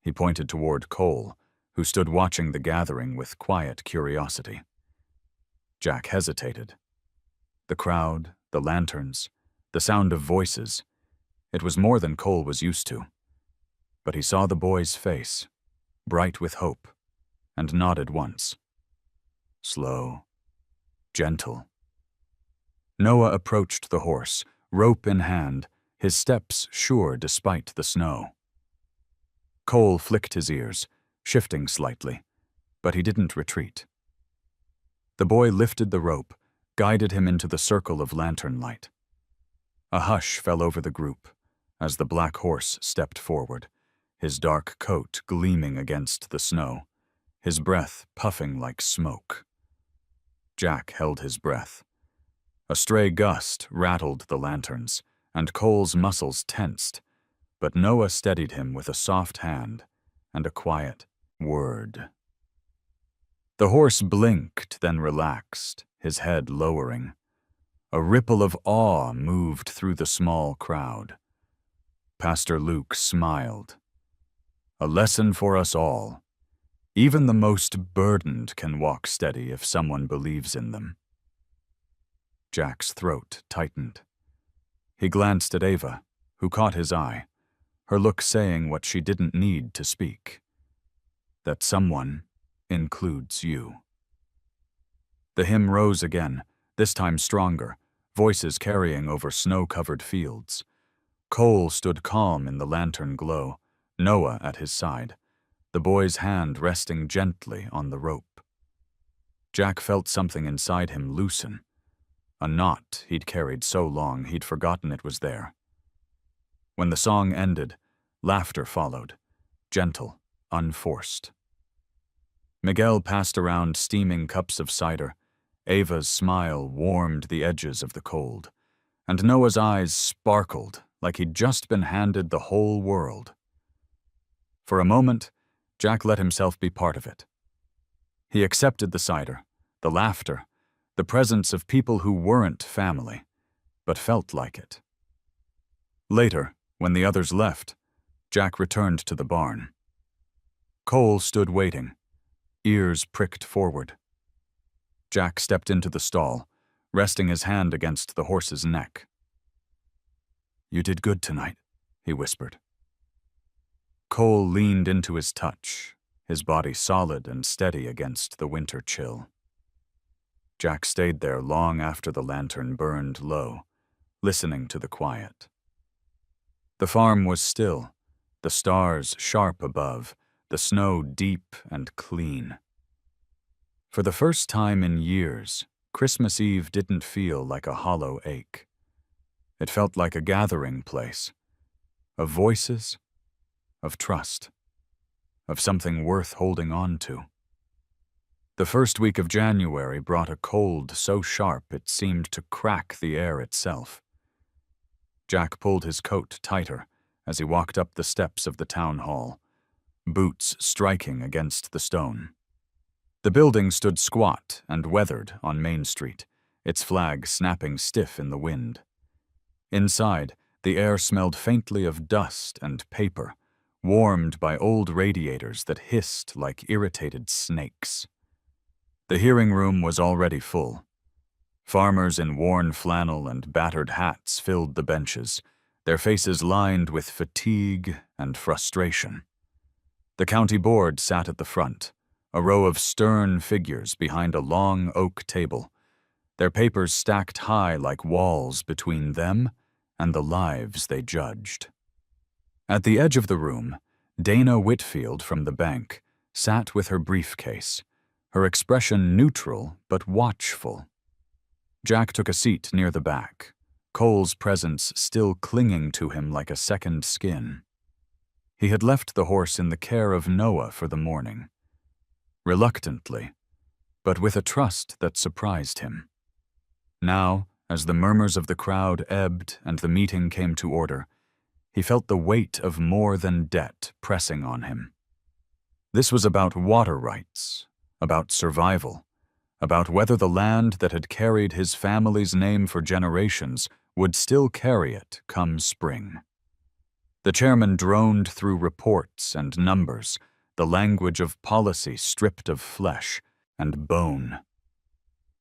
He pointed toward Cole, who stood watching the gathering with quiet curiosity. Jack hesitated. The crowd, the lanterns, the sound of voices. It was more than Cole was used to. But he saw the boy's face, bright with hope, and nodded once. Slow, gentle. Noah approached the horse, rope in hand, his steps sure despite the snow. Cole flicked his ears, shifting slightly, but he didn't retreat. The boy lifted the rope, guided him into the circle of lantern light. A hush fell over the group as the black horse stepped forward, his dark coat gleaming against the snow, his breath puffing like smoke. Jack held his breath. A stray gust rattled the lanterns, and Cole's muscles tensed, but Noah steadied him with a soft hand and a quiet word. The horse blinked, then relaxed, his head lowering. A ripple of awe moved through the small crowd. Pastor Luke smiled. A lesson for us all. Even the most burdened can walk steady if someone believes in them. Jack's throat tightened. He glanced at Ava, who caught his eye, her look saying what she didn't need to speak. That someone includes you. The hymn rose again, this time stronger, voices carrying over snow-covered fields. Cole stood calm in the lantern glow, Noah at his side, the boy's hand resting gently on the rope. Jack felt something inside him loosen, a knot he'd carried so long he'd forgotten it was there. When the song ended, laughter followed, gentle, unforced. Miguel passed around steaming cups of cider. Ava's smile warmed the edges of the cold, and Noah's eyes sparkled like he'd just been handed the whole world. For a moment, Jack let himself be part of it. He accepted the cider, the laughter, the presence of people who weren't family, but felt like it. Later, when the others left, Jack returned to the barn. Cole stood waiting, ears pricked forward. Jack stepped into the stall, resting his hand against the horse's neck. "You did good tonight," he whispered. Cole leaned into his touch, his body solid and steady against the winter chill. Jack stayed there long after the lantern burned low, listening to the quiet. The farm was still, the stars sharp above, the snow deep and clean. For the first time in years, Christmas Eve didn't feel like a hollow ache. It felt like a gathering place, of voices, of trust, of something worth holding on to. The first week of January brought a cold so sharp it seemed to crack the air itself. Jack pulled his coat tighter as he walked up the steps of the town hall, boots striking against the stone. The building stood squat and weathered on Main Street, its flag snapping stiff in the wind. Inside, the air smelled faintly of dust and paper, warmed by old radiators that hissed like irritated snakes. The hearing room was already full. Farmers in worn flannel and battered hats filled the benches, their faces lined with fatigue and frustration. The county board sat at the front, a row of stern figures behind a long oak table, their papers stacked high like walls between them and the lives they judged. At the edge of the room, Dana Whitfield from the bank sat with her briefcase, her expression neutral but watchful. Jack took a seat near the back, Cole's presence still clinging to him like a second skin. He had left the horse in the care of Noah for the morning. Reluctantly, but with a trust that surprised him. Now, as the murmurs of the crowd ebbed and the meeting came to order, he felt the weight of more than debt pressing on him. This was about water rights, about survival, about whether the land that had carried his family's name for generations would still carry it come spring. The chairman droned through reports and numbers, the language of policy stripped of flesh and bone.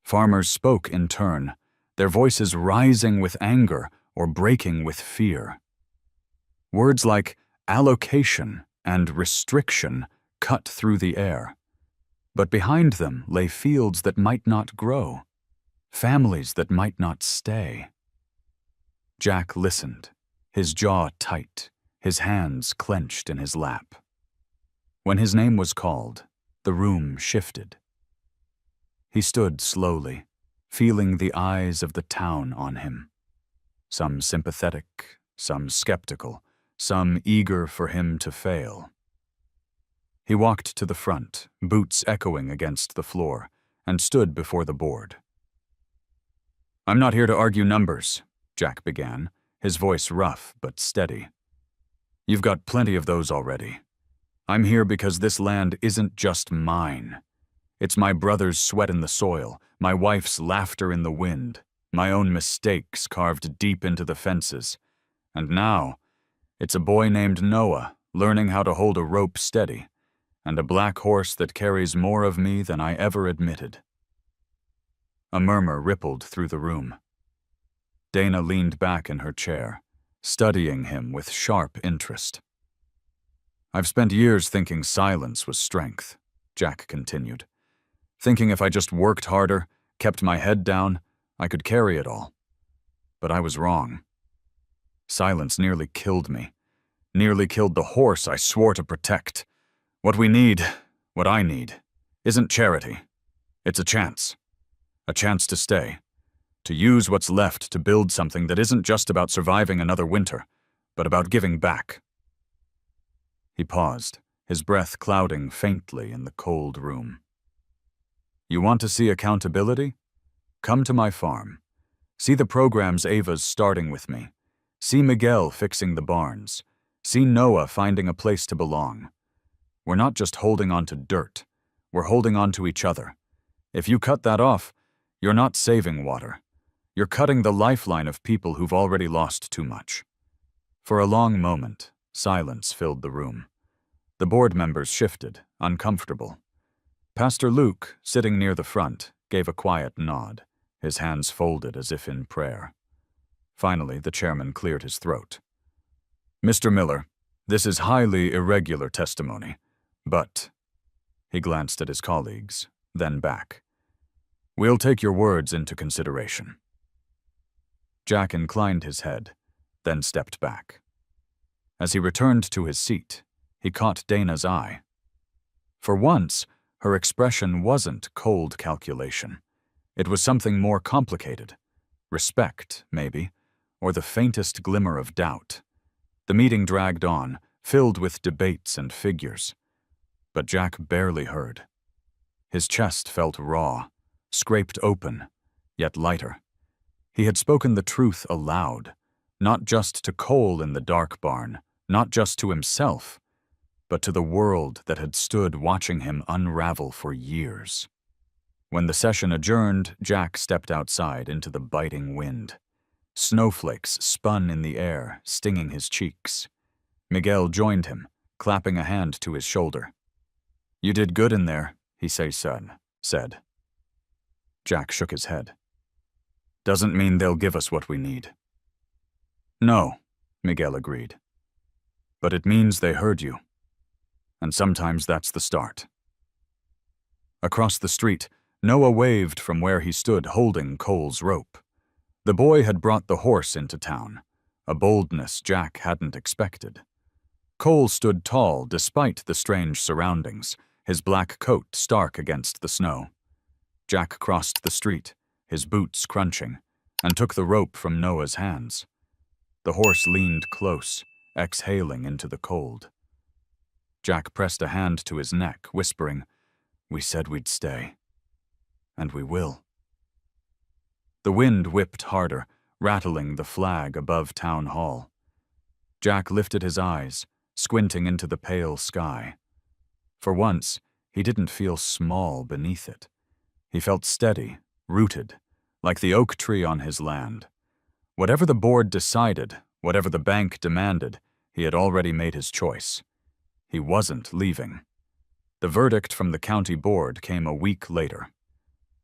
Farmers spoke in turn, their voices rising with anger or breaking with fear. Words like allocation and restriction cut through the air. But behind them lay fields that might not grow, families that might not stay. Jack listened, his jaw tight, his hands clenched in his lap. When his name was called, the room shifted. He stood slowly, feeling the eyes of the town on him. Some sympathetic, some skeptical, some eager for him to fail. He walked to the front, boots echoing against the floor, and stood before the board. "I'm not here to argue numbers," Jack began, his voice rough but steady. "You've got plenty of those already. I'm here because this land isn't just mine. It's my brother's sweat in the soil, my wife's laughter in the wind, my own mistakes carved deep into the fences. And now, it's a boy named Noah learning how to hold a rope steady, and a black horse that carries more of me than I ever admitted." A murmur rippled through the room. Dana leaned back in her chair, studying him with sharp interest. "I've spent years thinking silence was strength," Jack continued. "Thinking if I just worked harder, kept my head down, I could carry it all. But I was wrong. Silence nearly killed me. Nearly killed the horse I swore to protect. What we need, what I need, isn't charity. It's a chance. A chance to stay. To use what's left to build something that isn't just about surviving another winter, but about giving back." He paused, his breath clouding faintly in the cold room. "You want to see accountability? Come to my farm. See the programs Ava's starting with me. See Miguel fixing the barns. See Noah finding a place to belong. We're not just holding on to dirt. We're holding on to each other. If you cut that off, you're not saving water. You're cutting the lifeline of people who've already lost too much." For a long moment, silence filled the room. The board members shifted, uncomfortable. Pastor Luke, sitting near the front, gave a quiet nod, his hands folded as if in prayer. Finally, the chairman cleared his throat. "Mr. Miller, this is highly irregular testimony, but—" he glanced at his colleagues, then back. "We'll take your words into consideration." Jack inclined his head, then stepped back. As he returned to his seat, he caught Dana's eye. For once, her expression wasn't cold calculation. It was something more complicated. Respect, maybe, or the faintest glimmer of doubt. The meeting dragged on, filled with debates and figures. But Jack barely heard. His chest felt raw, scraped open, yet lighter. He had spoken the truth aloud, not just to Cole in the dark barn, not just to himself, but to the world that had stood watching him unravel for years. When the session adjourned, Jack stepped outside into the biting wind. Snowflakes spun in the air, stinging his cheeks. Miguel joined him, clapping a hand to his shoulder. "You did good in there," he said. Jack shook his head. "Doesn't mean they'll give us what we need." "No," Miguel agreed. "But it means they heard you. And sometimes that's the start." Across the street, Noah waved from where he stood holding Cole's rope. The boy had brought the horse into town, a boldness Jack hadn't expected. Cole stood tall despite the strange surroundings, his black coat stark against the snow. Jack crossed the street, his boots crunching, and took the rope from Noah's hands. The horse leaned close, exhaling into the cold. Jack pressed a hand to his neck, whispering, "We said we'd stay. And we will." The wind whipped harder, rattling the flag above Town Hall. Jack lifted his eyes, squinting into the pale sky. For once, he didn't feel small beneath it. He felt steady, rooted, like the oak tree on his land. Whatever the board decided, whatever the bank demanded, he had already made his choice. He wasn't leaving. The verdict from the county board came a week later.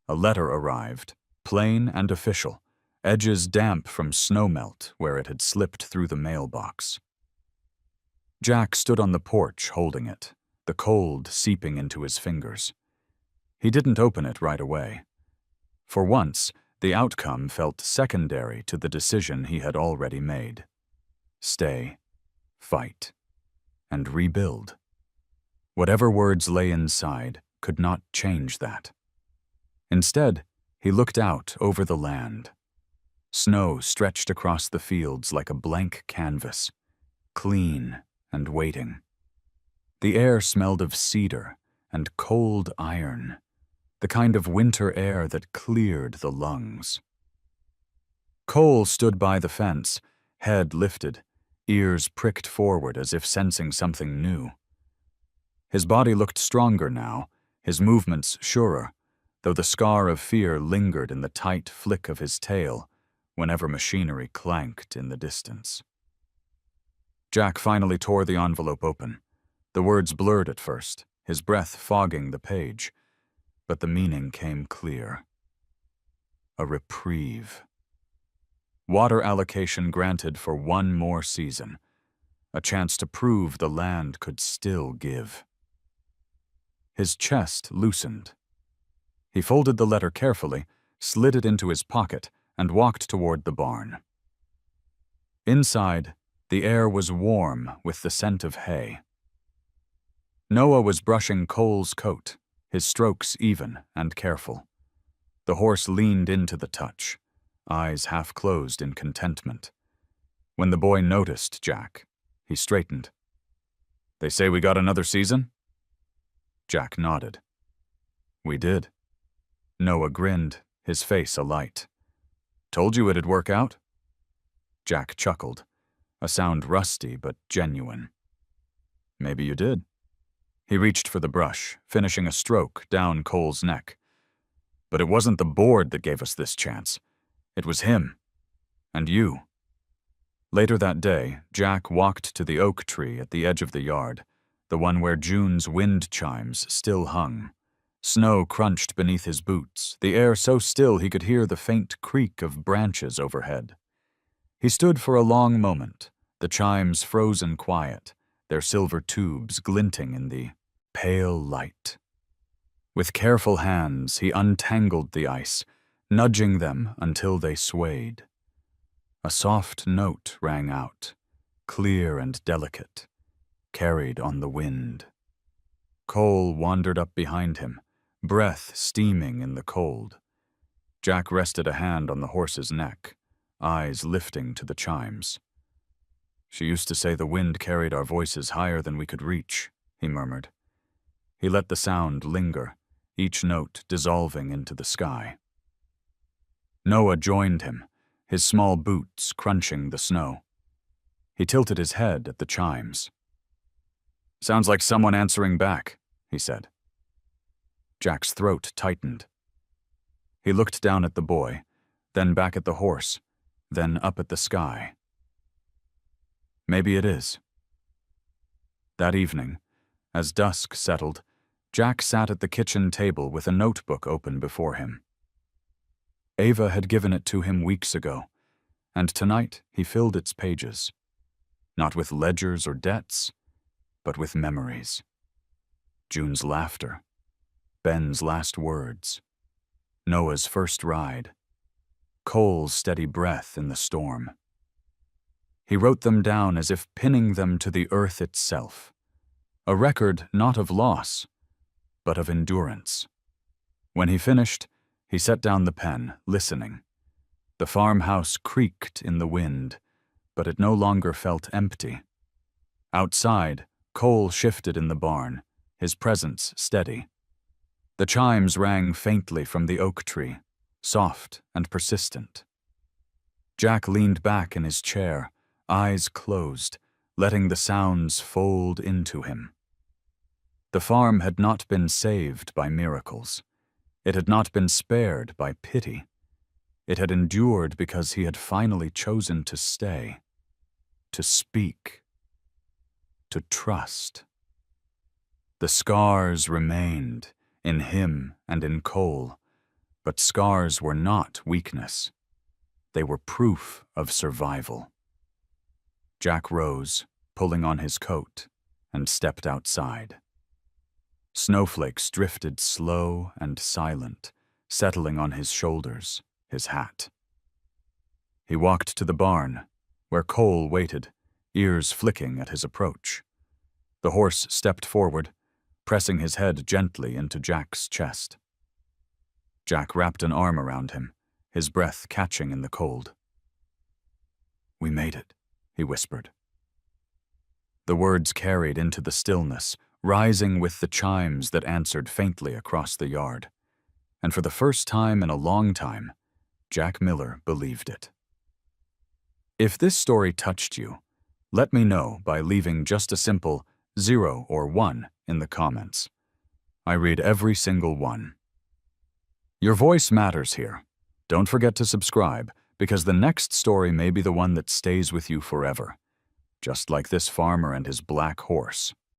A letter arrived, plain and official, edges damp from snowmelt where it had slipped through the mailbox. Jack stood on the porch holding it, the cold seeping into his fingers. He didn't open it right away. For once, the outcome felt secondary to the decision he had already made. Stay, fight, and rebuild. Whatever words lay inside could not change that. Instead, he looked out over the land. Snow stretched across the fields like a blank canvas, clean and waiting. The air smelled of cedar and cold iron, the kind of winter air that cleared the lungs. Cole stood by the fence, head lifted, ears pricked forward as if sensing something new. His body looked stronger now, his movements surer, though the scar of fear lingered in the tight flick of his tail whenever machinery clanked in the distance. Jack finally tore the envelope open. The words blurred at first, his breath fogging the page, but the meaning came clear. A reprieve. Water allocation granted for one more season, a chance to prove the land could still give. His chest loosened. He folded the letter carefully, slid it into his pocket, and walked toward the barn. Inside, the air was warm with the scent of hay. Noah was brushing Cole's coat, his strokes even and careful. The horse leaned into the touch, eyes half closed in contentment. When the boy noticed Jack, he straightened. "They say we got another season?" Jack nodded. "We did." Noah grinned, his face alight. "Told you it'd work out?" Jack chuckled, a sound rusty but genuine. "Maybe you did." He reached for the brush, finishing a stroke down Cole's neck. "But it wasn't the board that gave us this chance. It was him. And you." Later that day, Jack walked to the oak tree at the edge of the yard, the one where June's wind chimes still hung. Snow crunched beneath his boots, the air so still he could hear the faint creak of branches overhead. He stood for a long moment, the chimes frozen quiet, their silver tubes glinting in the pale light. With careful hands, he untangled the ice, nudging them until they swayed. A soft note rang out, clear and delicate, carried on the wind. Cole wandered up behind him, breath steaming in the cold. Jack rested a hand on the horse's neck, eyes lifting to the chimes. "She used to say the wind carried our voices higher than we could reach," he murmured. He let the sound linger, each note dissolving into the sky. Noah joined him, his small boots crunching the snow. He tilted his head at the chimes. "Sounds like someone answering back," he said. Jack's throat tightened. He looked down at the boy, then back at the horse, then up at the sky. "Maybe it is." That evening, as dusk settled, Jack sat at the kitchen table with a notebook open before him. Ava had given it to him weeks ago, and tonight he filled its pages, not with ledgers or debts, but with memories. June's laughter, Ben's last words, Noah's first ride, Cole's steady breath in the storm. He wrote them down as if pinning them to the earth itself, a record not of loss, but of endurance. When he finished, he set down the pen, listening. The farmhouse creaked in the wind, but it no longer felt empty. Outside, Cole shifted in the barn, his presence steady. The chimes rang faintly from the oak tree, soft and persistent. Jack leaned back in his chair, eyes closed, letting the sounds fold into him. The farm had not been saved by miracles. It had not been spared by pity. It had endured because he had finally chosen to stay, to speak, to trust. The scars remained, in him and in Cole, but scars were not weakness. They were proof of survival. Jack rose, pulling on his coat, and stepped outside. Snowflakes drifted slow and silent, settling on his shoulders, his hat. He walked to the barn, where Cole waited, ears flicking at his approach. The horse stepped forward, pressing his head gently into Jack's chest. Jack wrapped an arm around him, his breath catching in the cold. "We made it," he whispered. The words carried into the stillness, rising with the chimes that answered faintly across the yard. And for the first time in a long time, Jack Miller believed it. If this story touched you, let me know by leaving just a simple 0 or 1 in the comments. I read every single one. Your voice matters here. Don't forget to subscribe, because the next story may be the one that stays with you forever, just like this farmer and his black horse.